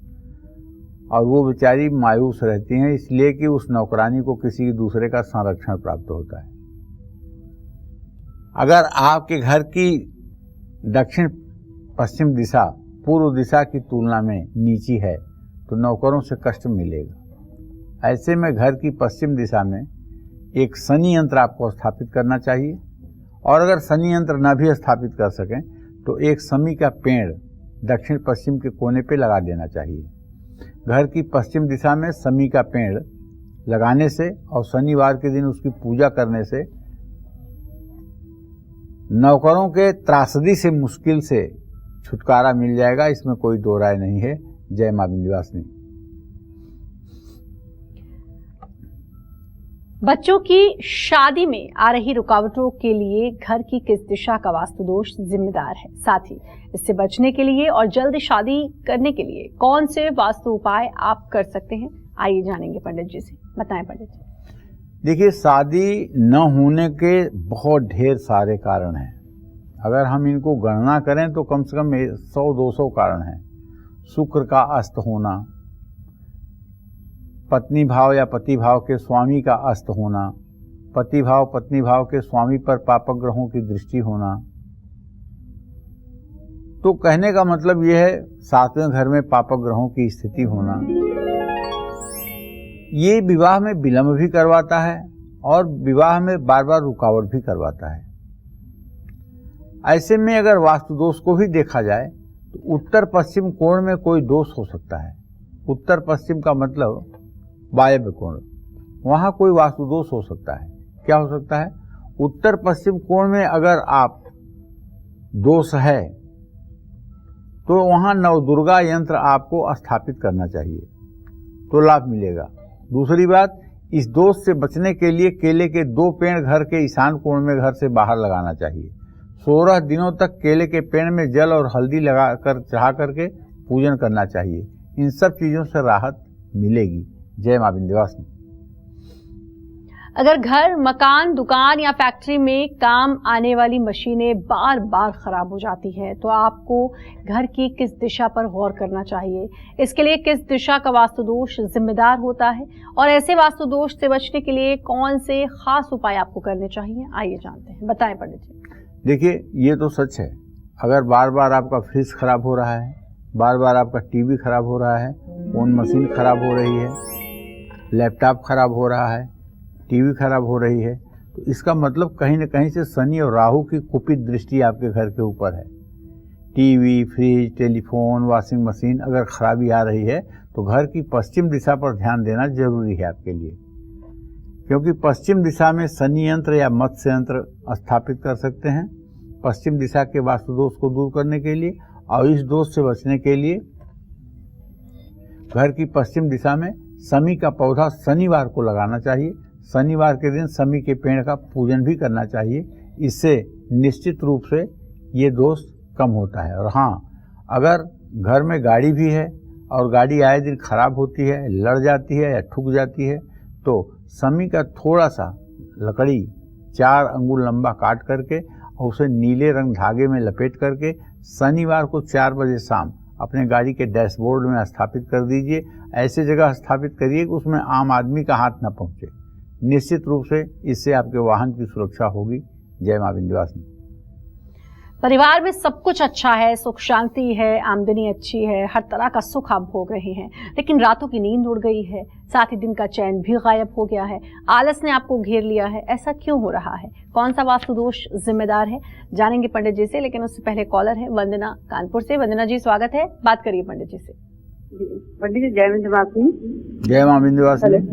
Speaker 3: और वो बेचारी मायूस रहती हैं इसलिए कि उस नौकरानी को किसी दूसरे का संरक्षण प्राप्त होता है। अगर आपके घर की दक्षिण पश्चिम दिशा पूर्व दिशा की तुलना में नीची है तो नौकरों से कष्ट मिलेगा। ऐसे में घर की पश्चिम दिशा में एक शनि यंत्र आपको स्थापित करना चाहिए, और अगर शनि यंत्र न भी स्थापित कर सकें तो एक शमी का पेड़ दक्षिण पश्चिम के कोने पे लगा देना चाहिए। घर की पश्चिम दिशा में शमी का पेड़ लगाने से और शनिवार के दिन उसकी पूजा करने से नौकरों के त्रासदी से मुश्किल से छुटकारा मिल जाएगा। इसमें कोई दो राय नहीं है। जय मां विंध्यवासिनी।
Speaker 1: बच्चों की शादी में आ रही रुकावटों के लिए घर की किस दिशा का वास्तु दोष जिम्मेदार है? साथ ही इससे बचने के लिए और जल्द शादी करने के लिए कौन से वास्तु उपाय आप कर सकते हैं? आइए जानेंगे पंडित जी से। बताएं पंडित जी।
Speaker 3: देखिए, शादी न होने के बहुत ढेर सारे कारण हैं। अगर हम इनको गणना करें तो कम से कम 100-200 कारण हैं। शुक्र का अस्त होना, पत्नी भाव या पति भाव के स्वामी का अस्त होना, पति भाव पत्नी भाव के स्वामी पर पापक ग्रहों की दृष्टि होना। तो कहने का मतलब यह है 7वें घर में पापक ग्रहों की स्थिति होना, ये विवाह में विलंब भी करवाता है और विवाह में बार बार रुकावट भी करवाता है। ऐसे में अगर वास्तु दोष को भी देखा जाए तो उत्तर पश्चिम कोण में कोई दोष हो सकता है। उत्तर पश्चिम का मतलब वायव्य कोण, वहां कोई वास्तु दोष हो सकता है। क्या हो सकता है? उत्तर पश्चिम कोण में अगर आप दोष है तो वहां नवदुर्गा यंत्र आपको स्थापित करना चाहिए तो लाभ मिलेगा। दूसरी बात, इस दोष से बचने के लिए केले के 2 पेड़ घर के ईशान कोण में घर से बाहर लगाना चाहिए। 16 दिनों तक केले के पेड़ में जल और हल्दी लगाकर चढ़ा करके पूजन करना चाहिए। इन सब चीजों से राहत मिलेगी। जय मां विंध्यवासिनी।
Speaker 1: अगर घर, मकान, दुकान या फैक्ट्री में काम आने वाली मशीनें बार बार खराब हो जाती है तो आपको घर की किस दिशा पर गौर करना चाहिए? इसके लिए किस दिशा का वास्तु दोष जिम्मेदार होता है और ऐसे वास्तु दोष से बचने के लिए कौन से खास उपाय आपको करने चाहिए? आइए जानते हैं। बताएं पंडित जी।
Speaker 3: देखिए, ये तो सच है। अगर बार बार आपका फ्रिज खराब हो रहा है, बार बार आपका टीवी खराब हो रहा है, फोन मशीन खराब हो रही है, लैपटॉप खराब हो रहा है, टीवी खराब हो रही है, तो इसका मतलब कहीं न कहीं से शनि और राहु की कुपित दृष्टि आपके घर के ऊपर है। TV, fridge, telephone, washing machine अगर खराबी आ रही है तो घर की पश्चिम दिशा पर ध्यान देना जरूरी है आपके लिए, क्योंकि पश्चिम दिशा में शनि यंत्र या मत्स्य यंत्र स्थापित कर सकते हैं पश्चिम दिशा के वास्तु दोष को दूर करने के लिए। और इस दोष से बचने के लिए घर की पश्चिम दिशा में शमी का पौधा शनिवार को लगाना चाहिए। शनिवार के दिन शमी के पेड़ का पूजन भी करना चाहिए। इससे निश्चित रूप से ये दोष कम होता है। और हाँ, अगर घर में गाड़ी भी है और गाड़ी आए दिन खराब होती है, लड़ जाती है या ठुक जाती है, तो शमी का थोड़ा सा लकड़ी 4 अंगुल लंबा काट करके और उसे नीले रंग धागे में लपेट करके शनिवार को 4 बजे शाम अपने गाड़ी के डैशबोर्ड में स्थापित कर दीजिए। ऐसे जगह स्थापित करिए कि उसमें आम आदमी का हाथ न पहुंचे। निश्चित रूप से इससे आपके वाहन की सुरक्षा होगी। जय मां विंध्यवासिनी।
Speaker 1: परिवार में सब कुछ अच्छा है, सुख शांति है, आमदनी अच्छी है, हर तरह का सुख आप भोग रहे हैं, लेकिन रातों की नींद उड़ गई है, साथ ही दिन का चैन भी गायब हो गया है, आलस ने आपको घेर लिया है। ऐसा क्यों हो रहा है? कौन सा वास्तु दोष जिम्मेदार है? जानेंगे पंडित जी से, लेकिन उससे पहले कॉलर है वंदना कानपुर से। वंदना जी, स्वागत है, बात करिए पंडित जी से।
Speaker 4: पंडित जी जय विंध्यवासिनी।
Speaker 3: जय मां विंध्यवासिनी।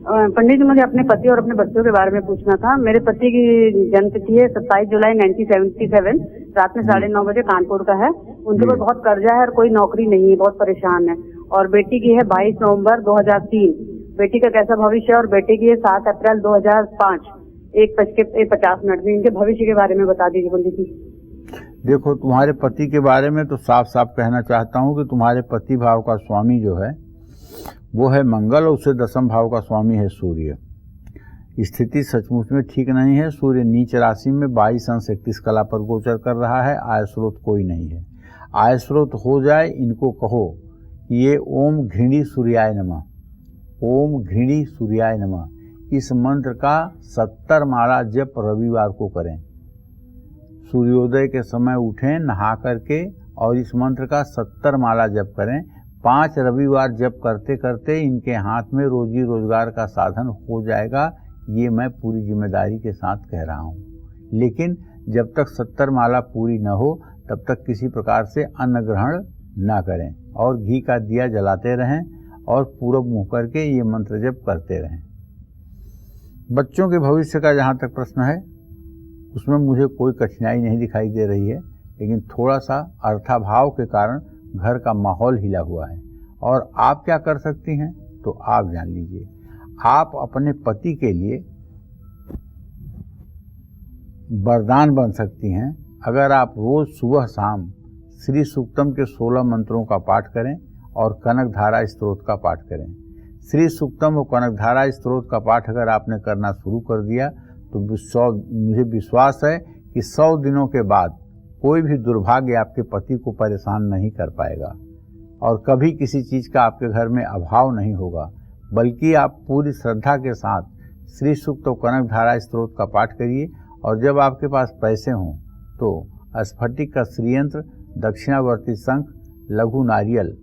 Speaker 4: पंडित जी, मुझे अपने पति और अपने बच्चों के बारे में पूछना था। मेरे पति की जन्मतिथि है 27 जुलाई 1977, रात में 9:30 बजे, कानपुर का है। उनके ऊपर बहुत कर्जा है और कोई नौकरी नहीं है, बहुत परेशान है। और बेटी की है 22 नवंबर 2003। बेटी का कैसा भविष्य है? और बेटे की है 7 अप्रैल 2005, 1:50 में। इनके भविष्य के बारे में बता दीजिए पंडित जी।
Speaker 3: देखो, तुम्हारे पति के बारे में तो साफ साफ कहना चाहता हूँ कि तुम्हारे पति भाव का स्वामी जो है वो है मंगल, और उससे 10वें भाव का स्वामी है सूर्य। स्थिति सचमुच में ठीक नहीं है। सूर्य नीच राशि में 22 अंश 31 कला पर गोचर कर रहा है। आय स्रोत कोई नहीं है। आय स्रोत हो जाए, इनको कहो कि ये ओम घृणी सूर्याय नमः, ओम घृणी सूर्याय नमः, इस मंत्र का 70 माला जप रविवार को करें। सूर्योदय के समय उठें नहा करके और इस मंत्र का 70 माला जप करें। 5 रविवार जप करते करते इनके हाथ में रोजी रोजगार का साधन हो जाएगा। ये मैं पूरी जिम्मेदारी के साथ कह रहा हूँ। लेकिन जब तक 70 माला पूरी न हो तब तक किसी प्रकार से अन्न ग्रहण न करें और घी का दिया जलाते रहें और पूरब मुँह करके ये मंत्र जप करते रहें। बच्चों के भविष्य का जहाँ तक प्रश्न है, उसमें मुझे कोई कठिनाई नहीं दिखाई दे रही है, लेकिन थोड़ा सा अर्थाभाव के कारण घर का माहौल हिला हुआ है। और आप क्या कर सकती हैं तो आप जान लीजिए। आप अपने पति के लिए वरदान बन सकती हैं अगर आप रोज सुबह शाम श्री सूक्तम के 16 मंत्रों का पाठ करें और कनकधारा स्तोत्र का पाठ करें। श्री सूक्तम और कनकधारा स्तोत्र का पाठ अगर आपने करना शुरू कर दिया तो मुझे विश्वास है कि 100 दिनों के बाद कोई भी दुर्भाग्य आपके पति को परेशान नहीं कर पाएगा और कभी किसी चीज़ का आपके घर में अभाव नहीं होगा, बल्कि आप पूरी श्रद्धा के साथ श्री सूक्त और कनकधारा स्तोत्र का पाठ करिए। और जब आपके पास पैसे हों तो स्फटिक का श्रीयंत्र, दक्षिणावर्ती शंख, लघु नारियल,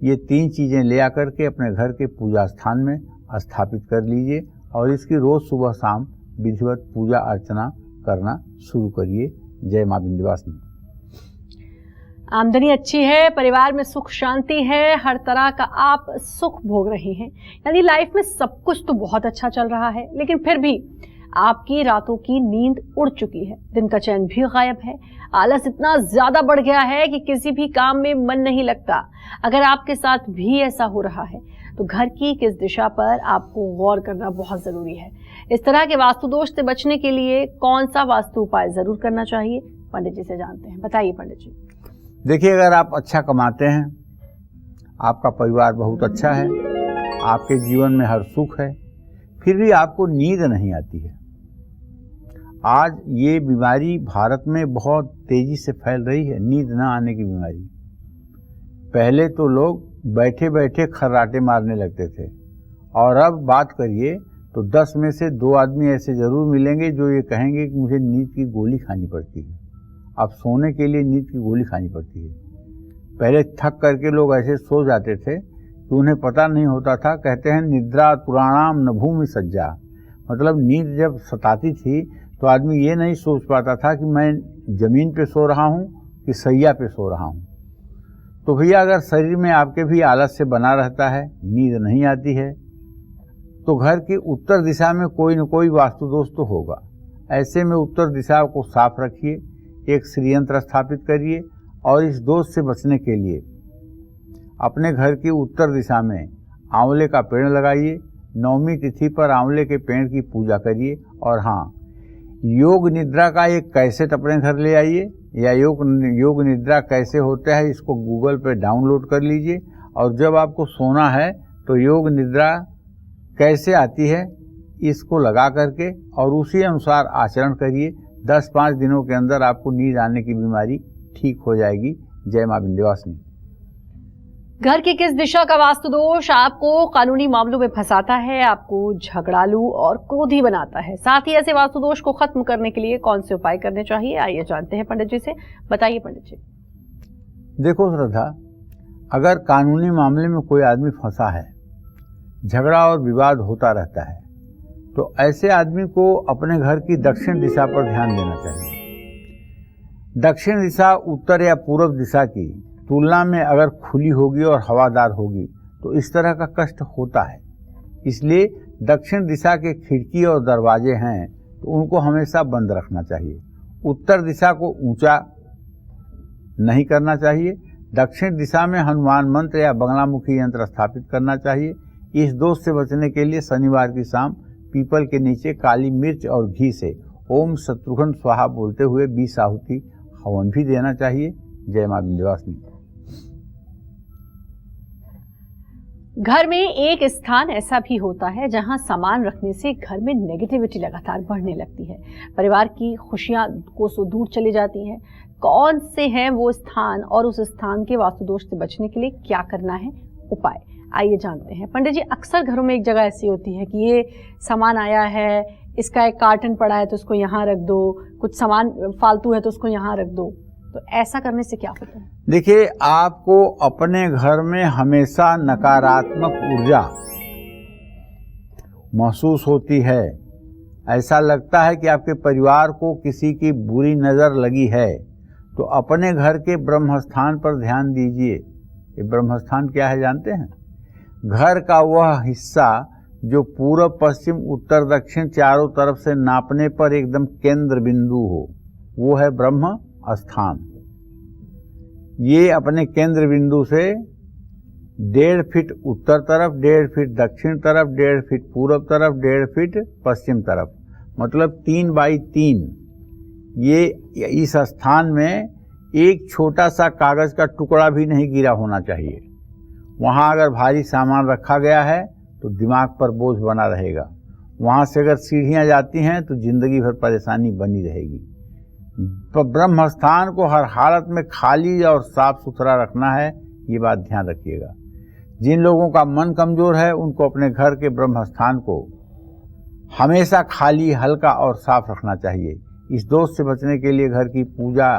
Speaker 3: ये 3 चीज़ें ले आकर के अपने घर के पूजा स्थान में स्थापित कर लीजिए और इसकी रोज़ सुबह शाम विधिवत पूजा अर्चना करना शुरू करिए। जय मां विंध्यवासिनी।
Speaker 1: आमदनी अच्छी है, परिवार में सुख शांति है, हर तरह का आप सुख भोग रहे हैं, यानी लाइफ में सब कुछ तो बहुत अच्छा चल रहा है, लेकिन फिर भी आपकी रातों की नींद उड़ चुकी है, दिन का चैन भी गायब है, आलस इतना ज्यादा बढ़ गया है कि किसी भी काम में मन नहीं लगता। अगर आपके साथ भी ऐसा हो रहा है तो घर की किस दिशा पर आपको गौर करना बहुत जरूरी है। इस तरह के वास्तु दोष से बचने के लिए कौन सा वास्तु उपाय जरूर करना चाहिए, पंडित जी से जानते हैं। बताइए पंडित जी।
Speaker 3: देखिए, अगर आप अच्छा कमाते हैं, आपका परिवार बहुत अच्छा है, आपके जीवन में हर सुख है, फिर भी आपको नींद नहीं आती है। आज ये बीमारी भारत में बहुत तेजी से फैल रही है, नींद न आने की बीमारी। पहले तो लोग बैठे बैठे खर्राटे मारने लगते थे और अब बात करिए तो 10 में से 2 आदमी ऐसे जरूर मिलेंगे जो ये कहेंगे कि मुझे नींद की गोली खानी पड़ती है। अब सोने के लिए नींद की गोली खानी पड़ती है। पहले थक करके लोग ऐसे सो जाते थे कि उन्हें पता नहीं होता था। कहते हैं निद्रा पुराणाम न भूमि सज्जा, मतलब नींद जब सताती थी तो आदमी ये नहीं सोच पाता था कि मैं जमीन पे सो रहा हूँ कि सैया पे सो रहा हूँ। तो भैया, अगर शरीर में आपके भी आलस से बना रहता है, नींद नहीं आती है, तो घर की उत्तर दिशा में कोई न कोई वास्तु दोष तो होगा। ऐसे में उत्तर दिशा को साफ रखिए, एक श्रीयंत्र स्थापित करिए और इस दोष से बचने के लिए अपने घर की उत्तर दिशा में आंवले का पेड़ लगाइए। 9वीं तिथि पर आंवले के पेड़ की पूजा करिए। और हाँ, योग निद्रा का एक कैसेट अपने घर ले आइए, या योग निद्रा कैसे होता है इसको गूगल पे डाउनलोड कर लीजिए। और जब आपको सोना है तो योग निद्रा कैसे आती है इसको लगा करके और उसी अनुसार आचरण करिए। 10-5 दिनों के अंदर आपको नींद आने की बीमारी ठीक हो जाएगी। जय मां विंध्यवासिनी।
Speaker 1: घर की किस दिशा का वास्तु दोष आपको कानूनी मामलों में फंसाता है, आपको झगड़ालू और क्रोधी बनाता है? साथ ही ऐसे वास्तु दोष को खत्म करने के लिए कौन से उपाय करने चाहिए, आइए जानते हैं पंडित जी से। बताइए पंडित जी।
Speaker 3: देखो श्रद्धा, अगर कानूनी मामले में कोई आदमी फंसा है, झगड़ा और विवाद होता रहता है, तो ऐसे आदमी को अपने घर की दक्षिण दिशा पर ध्यान देना चाहिए। दक्षिण दिशा उत्तर या पूर्व दिशा की तुलना में अगर खुली होगी और हवादार होगी तो इस तरह का कष्ट होता है। इसलिए दक्षिण दिशा के खिड़की और दरवाजे हैं तो उनको हमेशा बंद रखना चाहिए। उत्तर दिशा को ऊंचा नहीं करना चाहिए। दक्षिण दिशा में हनुमान मंत्र या बंगलामुखी यंत्र स्थापित करना चाहिए। इस दोष से बचने के लिए शनिवार की शाम पीपल के नीचे काली मिर्च और घी से ओम शत्रुघ्न स्वाहा बोलते हुए 20 आहुति हवन भी देना चाहिए। जय मां विंध्यवासिनी।
Speaker 1: घर में एक स्थान ऐसा भी होता है जहां सामान रखने से घर में नेगेटिविटी लगातार बढ़ने लगती है, परिवार की खुशियां कोसों दूर चली जाती हैं। कौन से हैं वो स्थान और उस स्थान के वास्तु दोष से बचने के लिए क्या करना है, उपाय, आइए जानते हैं। पंडित जी, अक्सर घरों में एक जगह ऐसी होती है कि ये सामान आया है, इसका एक कार्टन पड़ा है तो उसको यहाँ रख दो, कुछ सामान फालतू है तो उसको यहाँ रख दो, तो ऐसा करने से क्या होता है?
Speaker 3: देखिए, आपको अपने घर में हमेशा नकारात्मक ऊर्जा महसूस होती है। ऐसा लगता है कि आपके परिवार को किसी की बुरी नज़र लगी है, तो अपने घर के ब्रह्मस्थान पर ध्यान दीजिए। ये ब्रह्मस्थान क्या है जानते हैं? घर का वह हिस्सा जो पूर्व पश्चिम उत्तर दक्षिण चारों तरफ से नापने पर एकदम केंद्र बिंदु हो, वो है ब्रह्म स्थान। ये अपने केंद्र बिंदु से 1.5 फीट उत्तर तरफ, 1.5 फीट दक्षिण तरफ, 1.5 फीट पूर्व तरफ, 1.5 फीट पश्चिम तरफ, मतलब 3 बाई 3। ये इस स्थान में एक छोटा सा कागज का टुकड़ा भी नहीं गिरा होना चाहिए। वहाँ अगर भारी सामान रखा गया है तो दिमाग पर बोझ बना रहेगा। वहाँ से अगर सीढ़ियाँ जाती हैं तो जिंदगी भर परेशानी बनी रहेगी। ब्रह्म स्थान को हर हालत में खाली और साफ सुथरा रखना है, ये बात ध्यान रखिएगा। जिन लोगों का मन कमजोर है उनको अपने घर के ब्रह्म स्थान को हमेशा खाली, हल्का और साफ रखना चाहिए। इस दोष से बचने के लिए घर की पूजा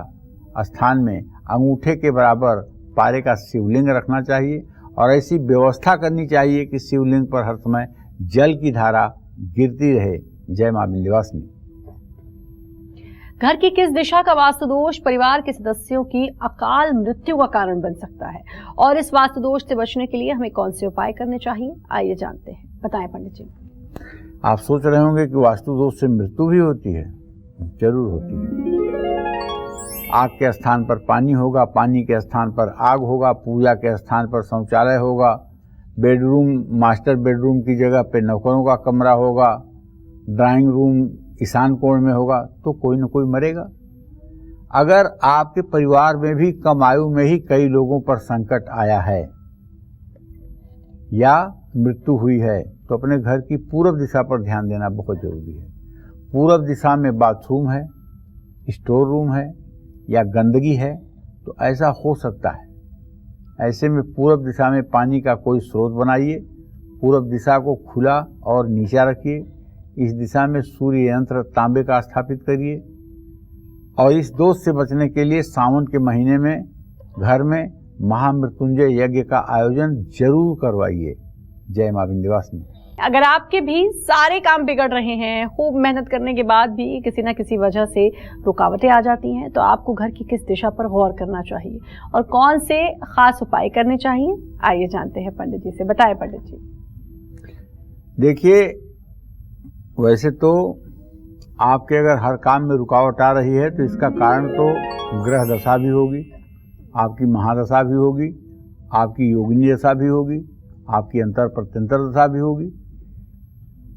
Speaker 3: स्थान में अंगूठे के बराबर पारे का शिवलिंग रखना चाहिए और ऐसी व्यवस्था करनी चाहिए कि शिवलिंग पर हर समय जल की धारा गिरती रहे। जय मां विंध्यवासिनी।
Speaker 1: घर की किस दिशा का वास्तु दोष परिवार के सदस्यों की अकाल मृत्यु का कारण बन सकता है और इस वास्तु दोष से बचने के लिए हमें कौन से उपाय करने चाहिए, आइए जानते हैं। बताएं पंडित जी।
Speaker 3: आप सोच रहे होंगे कि वास्तु दोष से मृत्यु भी होती है। जरूर होती है। आग के स्थान पर पानी होगा, पानी के स्थान पर आग होगा, पूजा के स्थान पर शौचालय होगा, बेडरूम मास्टर बेडरूम की जगह पे नौकरों का कमरा होगा, ड्राइंग रूम ईशान कोण में होगा, तो कोई न कोई मरेगा। अगर आपके परिवार में भी कम आयु में ही कई लोगों पर संकट आया है या मृत्यु हुई है तो अपने घर की पूर्व दिशा पर ध्यान देना बहुत जरूरी है। पूर्व दिशा में बाथरूम है, स्टोर रूम है या गंदगी है तो ऐसा हो सकता है। ऐसे में पूर्व दिशा में पानी का कोई स्रोत बनाइए, पूर्व दिशा को खुला और नीचा रखिए। इस दिशा में सूर्य यंत्र तांबे का स्थापित करिए और इस दोष से बचने के लिए सावन के महीने में घर में महामृत्युंजय यज्ञ का आयोजन जरूर करवाइए। जय मां विंध्यवासिनी।
Speaker 1: अगर आपके भी सारे काम बिगड़ रहे हैं, खूब मेहनत करने के बाद भी किसी न किसी वजह से रुकावटें आ जाती हैं, तो आपको घर की किस दिशा पर गौर करना चाहिए और कौन से खास उपाय करने चाहिए, आइए जानते हैं पंडित जी से। बताएं पंडित जी।
Speaker 3: देखिए, वैसे तो आपके अगर हर काम में रुकावट आ रही है तो इसका कारण तो ग्रह दशा भी होगी, आपकी महादशा भी होगी, आपकी योगिनी दशा भी होगी, आपकी अंतर प्रत्यंतर दशा भी होगी।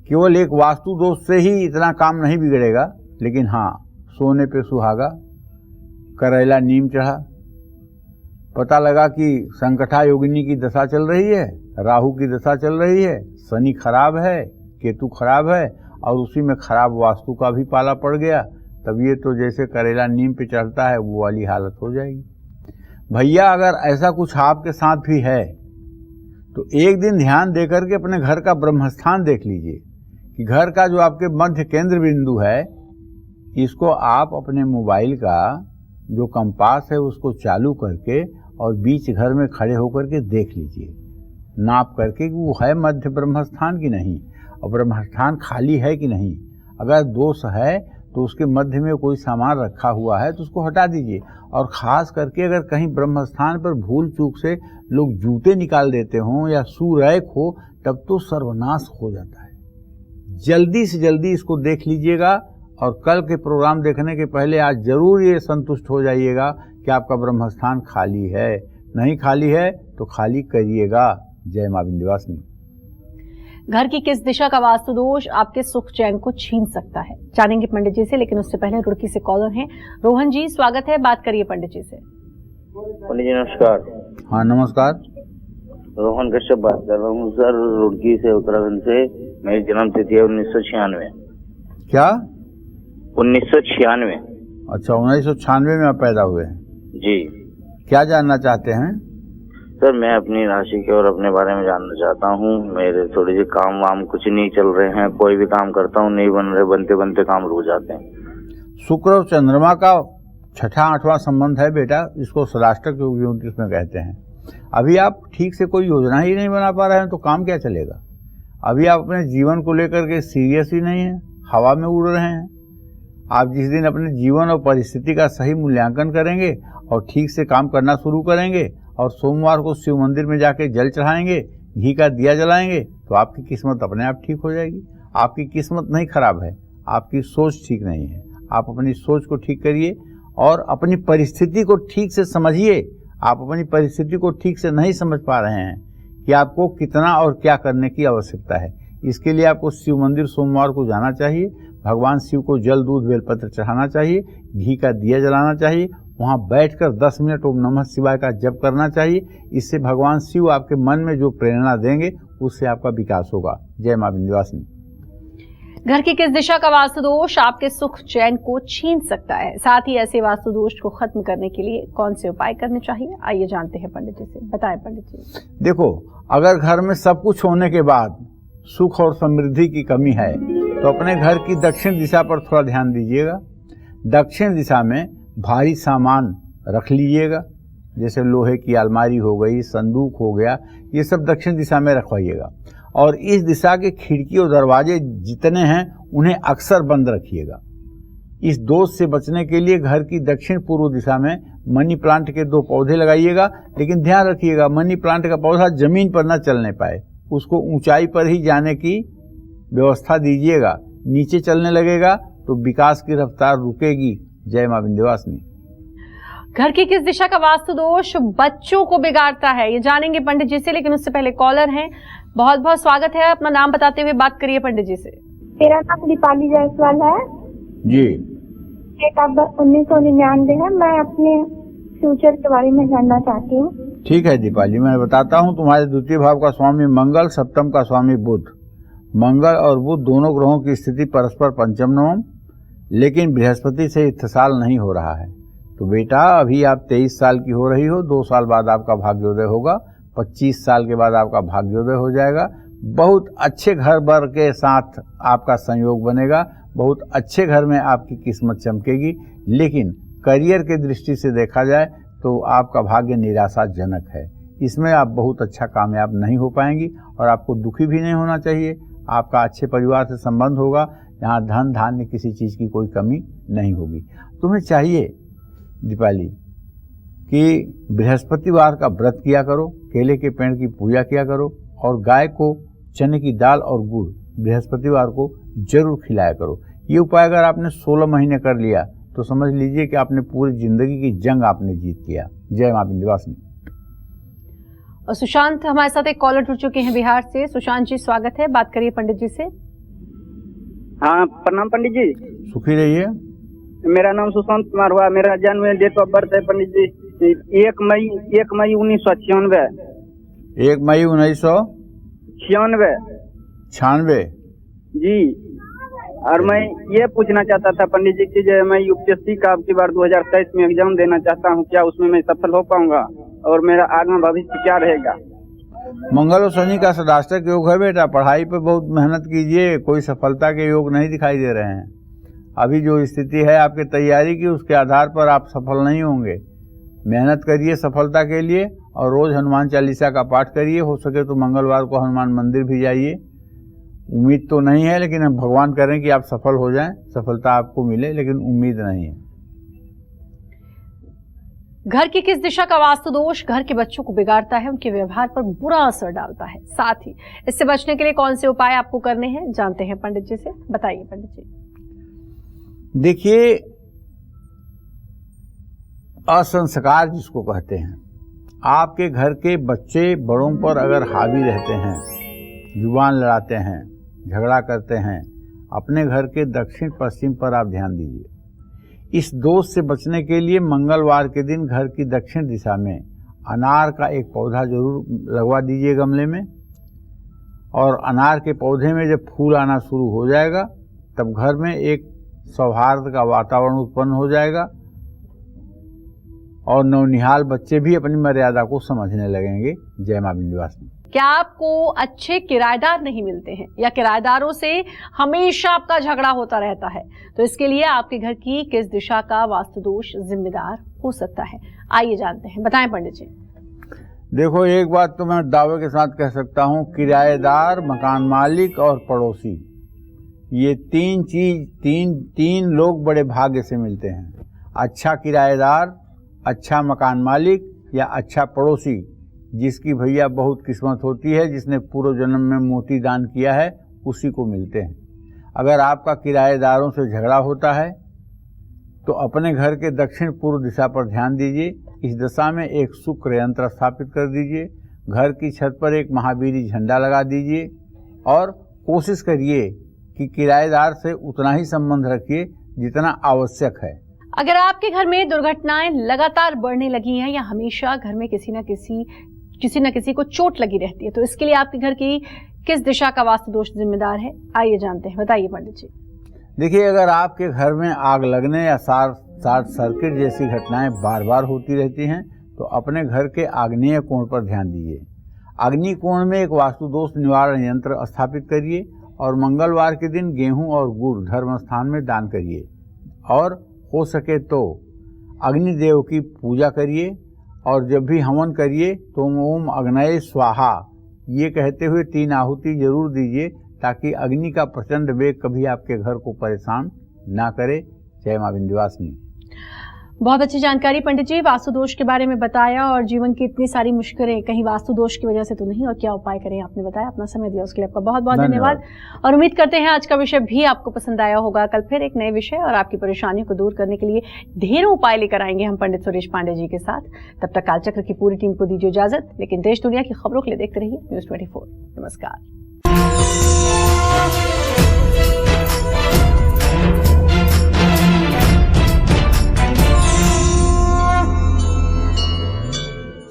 Speaker 3: केवल एक वास्तु दोष से ही इतना काम नहीं बिगड़ेगा, लेकिन हाँ, सोने पे सुहागा, करेला नीम चढ़ा, पता लगा कि संकटा योगिनी की दशा चल रही है, राहु की दशा चल रही है, शनि खराब है, केतु खराब है और उसी में खराब वास्तु का भी पाला पड़ गया, तब ये तो जैसे करेला नीम पे चढ़ता है वो वाली हालत हो जाएगी। भैया अगर ऐसा कुछ आपके साथ भी है तो एक दिन ध्यान दे करके अपने घर का ब्रह्मस्थान देख लीजिए कि घर का जो आपके मध्य केंद्र बिंदु है, इसको आप अपने मोबाइल का जो कंपास है उसको चालू करके और बीच घर में खड़े होकर के देख लीजिए, नाप करके कि वो है मध्य ब्रह्मस्थान की नहीं, और ब्रह्मस्थान खाली है कि नहीं। अगर दोष है तो उसके मध्य में कोई सामान रखा हुआ है तो उसको हटा दीजिए। और ख़ास करके अगर कहीं ब्रह्मस्थान पर भूल चूक से लोग जूते निकाल देते हों या सुरैक हो, तब तो सर्वनाश हो जाता है। जल्दी से जल्दी इसको देख लीजिएगा और कल के प्रोग्राम देखने के पहले आज जरूर ये संतुष्ट हो जाइएगा कि आपका ब्रह्मस्थान खाली है। नहीं खाली है तो खाली करिएगा। जय मां विंध्यवासिनी।
Speaker 1: घर की किस दिशा का वास्तु दोष आपके सुख चैन को छीन सकता है, जानेंगे पंडित जी से, लेकिन उससे पहले रुड़की से कॉलर हैं रोहन जी। स्वागत है, बात करिए पंडित जी से।
Speaker 5: पंडित जी नमस्कार।
Speaker 3: हाँ नमस्कार।
Speaker 5: रोहन कश्यप बात कर रहा हूँ सर, रुड़की से, उत्तराखंड से। मेरी जन्म तिथि है 1996।
Speaker 3: क्या?
Speaker 5: 1996।
Speaker 3: अच्छा, 1996 में आप पैदा हुए हैं
Speaker 5: जी।
Speaker 3: क्या जानना चाहते हैं?
Speaker 5: सर मैं अपनी राशि के और अपने बारे में जानना चाहता हूँ। मेरे थोड़ी सी काम वाम कुछ नहीं चल रहे हैं, कोई भी काम करता हूँ नहीं बन रहे, बनते बनते काम रुक जाते हैं।
Speaker 3: शुक्र और चंद्रमा का 6वां-8वां संबंध है बेटा, इसको सौराष्ट्र के ज्योतिष में कहते हैं। अभी आप ठीक से कोई योजना ही नहीं बना पा रहे हैं तो काम क्या चलेगा। अभी आप अपने जीवन को लेकर के सीरियस ही नहीं है, हवा में उड़ रहे हैं। आप जिस दिन अपने जीवन और परिस्थिति का सही मूल्यांकन करेंगे और ठीक से काम करना शुरू करेंगे और सोमवार को शिव मंदिर में जाके जल चढ़ाएंगे, घी का दिया जलाएंगे, तो आपकी किस्मत अपने आप ठीक हो जाएगी। आपकी किस्मत नहीं खराब है, आपकी सोच ठीक नहीं है। आप अपनी सोच को ठीक करिए और अपनी परिस्थिति को ठीक से समझिए। आप अपनी परिस्थिति को ठीक से नहीं समझ पा रहे हैं कि आपको कितना और क्या करने की आवश्यकता है। इसके लिए आपको शिव मंदिर सोमवार को जाना चाहिए, भगवान शिव को जल दूध बेलपत्र चढ़ाना चाहिए, घी का दिया जलाना चाहिए, वहाँ बैठकर 10 मिनट ओम नमः शिवाय का जप करना चाहिए। इससे भगवान शिव आपके मन में जो प्रेरणा देंगे उससे आपका विकास होगा। जय मां विंध्यवासिनी।
Speaker 1: घर की किस दिशा का वास्तु दोष आपके सुख चैन को छीन सकता है, साथ ही ऐसे वास्तु दोष को खत्म करने के लिए कौन से उपाय करने चाहिए, आइए जानते हैं पंडित जी से। बताएं पंडित जी।
Speaker 3: देखो, अगर घर में सब कुछ होने के बाद सुख और समृद्धि की कमी है तो अपने घर की दक्षिण दिशा पर थोड़ा ध्यान दीजिएगा। दक्षिण दिशा में भारी सामान रख लीजिएगा, जैसे लोहे की अलमारी हो गई, संदूक हो गया, ये सब दक्षिण दिशा में रखवाइएगा। और इस दिशा के खिड़की और दरवाजे जितने हैं उन्हें अक्सर बंद रखिएगा। इस दोष से बचने के लिए घर की दक्षिण पूर्व दिशा में मनी प्लांट के 2 पौधे लगाइएगा, लेकिन ध्यान रखिएगा मनी प्लांट का पौधा जमीन पर न चलने पाए, उसको ऊंचाई पर ही जाने की व्यवस्था दीजिएगा। नीचे चलने लगेगा तो विकास की रफ्तार रुकेगी। जय मां विंध्यवासिनी।
Speaker 1: घर की किस दिशा का वास्तु दोष बच्चों को बिगाड़ता है, ये जानेंगे पंडित जी से, लेकिन उससे पहले कॉलर हैं। बहुत बहुत स्वागत है, अपना नाम बताते हुए बात करिए पंडित जी से।
Speaker 6: मेरा नाम दीपाली जायसवाल है
Speaker 3: जी।
Speaker 6: डेट ऑफ बर्थ 1999 है। मैं अपने फ्यूचर के बारे में जानना चाहती हूँ।
Speaker 3: ठीक है दीपाली, मैं बताता हूँ। तुम्हारे द्वितीय भाव का स्वामी मंगल, सप्तम का स्वामी बुध। मंगल और बुध दोनों ग्रहों की स्थिति परस्पर पंचम नवम, लेकिन बृहस्पति से इत्तेसाल नहीं हो रहा है। तो बेटा अभी आप 23 साल की हो रही हो, 2 साल बाद आपका भाग्योदय होगा, 25 साल के बाद आपका भाग्योदय हो जाएगा। बहुत अच्छे घर बर के साथ आपका संयोग बनेगा, बहुत अच्छे घर में आपकी किस्मत चमकेगी। लेकिन करियर के दृष्टि से देखा जाए तो आपका भाग्य निराशाजनक है, इसमें आप बहुत अच्छा कामयाब नहीं हो पाएंगी और आपको दुखी भी नहीं होना चाहिए। आपका अच्छे परिवार से संबंध होगा, यहाँ धन धान्य किसी चीज़ की कोई कमी नहीं होगी। तुम्हें चाहिए दीपाली कि बृहस्पतिवार का व्रत किया करो, केले के पेड़ की पूजा किया करो और गाय को चने की दाल और गुड़ बृहस्पतिवार को जरूर खिलाया करो। ये उपाय अगर आपने 16 महीने कर लिया तो समझ लीजिए कि आपने पूरी जिंदगी की जंग आपने जीत लिया। जय मां विंध्यवासिनी।
Speaker 1: और सुशांत हमारे साथ एक कॉलर जुड़ चुके हैं बिहार से। सुशांत जी स्वागत है, बात करिए पंडित जी से।
Speaker 7: हाँ प्रणाम पंडित जी।
Speaker 3: सुखी रहिए।
Speaker 7: मेरा नाम सुशांत कुमार हुआ। मेरा जन्म डेट ऑफ बर्थ है पंडित जी 1 मई 1996।
Speaker 3: 1 मई 1996
Speaker 7: जी। और मैं ये पूछना चाहता था पंडित जी की जो मैं यूपीएससी का अब की बार 2023 में एग्जाम देना चाहता हूँ, क्या उसमें मैं सफल हो पाऊंगा और मेरा आगे भविष्य क्या रहेगा?
Speaker 3: मंगल और शनि का सदाष्टक योग है बेटा, पढ़ाई पे बहुत मेहनत कीजिए, कोई सफलता के योग नहीं दिखाई दे रहे हैं। अभी जो स्थिति है आपकी तैयारी की, उसके आधार पर आप सफल नहीं होंगे। मेहनत करिए सफलता के लिए और रोज हनुमान चालीसा का पाठ करिए। हो सके तो मंगलवार को हनुमान मंदिर भी जाइए। उम्मीद तो नहीं है, लेकिन हम भगवान करें कि आप सफल हो जाएं, सफलता आपको मिले, लेकिन उम्मीद नहीं है।
Speaker 1: घर की किस दिशा का वास्तु दोष घर के बच्चों को बिगाड़ता है, उनके व्यवहार पर बुरा असर डालता है। साथ ही इससे बचने के लिए कौन से उपाय आपको करने हैं, जानते हैं पंडित जी से। बताइए पंडित जी।
Speaker 3: देखिए, असंस्कार जिसको कहते हैं, आपके घर के बच्चे बड़ों पर अगर हावी रहते हैं, जुबान लड़ाते हैं, झगड़ा करते हैं, अपने घर के दक्षिण पश्चिम पर आप ध्यान दीजिए। इस दोष से बचने के लिए मंगलवार के दिन घर की दक्षिण दिशा में अनार का एक पौधा जरूर लगवा दीजिए गमले में। और अनार के पौधे में जब फूल आना शुरू हो जाएगा तब घर में एक सौहार्द का वातावरण उत्पन्न हो जाएगा और नवनिहाल बच्चे भी अपनी मर्यादा को समझने लगेंगे। जय मां विंध्यवासिनी।
Speaker 1: क्या आपको अच्छे किराएदार नहीं मिलते हैं या किराएदारों से हमेशा आपका झगड़ा होता रहता है, तो इसके लिए आपके घर की किस दिशा का वास्तु दोष जिम्मेदार हो सकता है, आइए जानते हैं। बताएं पंडित जी।
Speaker 3: देखो, एक बात तो मैं दावे के साथ कह सकता हूँ, किराएदार, मकान मालिक और पड़ोसी, ये तीन लोग बड़े भाग्य से मिलते हैं। अच्छा किराएदार, अच्छा मकान मालिक या अच्छा पड़ोसी, जिसकी भैया बहुत किस्मत होती है, जिसने पूर्व जन्म में मोती दान किया है, उसी को मिलते हैं। अगर आपका किराएदारों से झगड़ा होता है तो अपने घर के दक्षिण पूर्व दिशा पर ध्यान दीजिए। इस दिशा में एक शुक्र यंत्र स्थापित कर दीजिए। घर की छत पर एक महावीरी झंडा लगा दीजिए और कोशिश करिए कि किराएदार से उतना ही संबंध रखिए जितना आवश्यक है।
Speaker 1: अगर आपके घर में दुर्घटनाएं लगातार बढ़ने लगी हैं या हमेशा घर में किसी न किसी को चोट लगी रहती है, तो इसके लिए आपके घर की किस दिशा का वास्तु दोष जिम्मेदार है, आइए जानते हैं। बताइए पंडित जी।
Speaker 3: देखिए, अगर आपके घर में आग लगने या शॉर्ट सर्किट जैसी घटनाएं बार बार होती रहती हैं तो अपने घर के आग्नेय कोण पर ध्यान दीजिए। अग्नि कोण में एक वास्तु दोष निवारण यंत्र स्थापित करिए और मंगलवार के दिन गेहूं और गुड़ धर्म स्थान में दान करिए। और हो सके तो अग्निदेव की पूजा करिए और जब भी हवन करिए तो ओम अग्नये स्वाहा ये कहते हुए 3 आहुति जरूर दीजिए, ताकि अग्नि का प्रचंड वेग कभी आपके घर को परेशान ना करे। जय मां विंध्यवासिनी।
Speaker 1: बहुत अच्छी जानकारी पंडित जी, वास्तु दोष के बारे में बताया और जीवन की इतनी सारी मुश्किलें कहीं वास्तु दोष की वजह से तो नहीं, और क्या उपाय करें आपने बताया। अपना समय दिया उसके लिए आपका बहुत बहुत धन्यवाद। और उम्मीद करते हैं आज का विषय भी आपको पसंद आया होगा। कल फिर एक नए विषय और आपकी परेशानियों को दूर करने के लिए ढेरों उपाय लेकर आएंगे हम पंडित सुरेश पांडे जी के साथ। तब तक कालचक्र की पूरी टीम को दीजिए इजाजत, लेकिन देश दुनिया की खबरों के लिए देखते रहिए News 24। नमस्कार।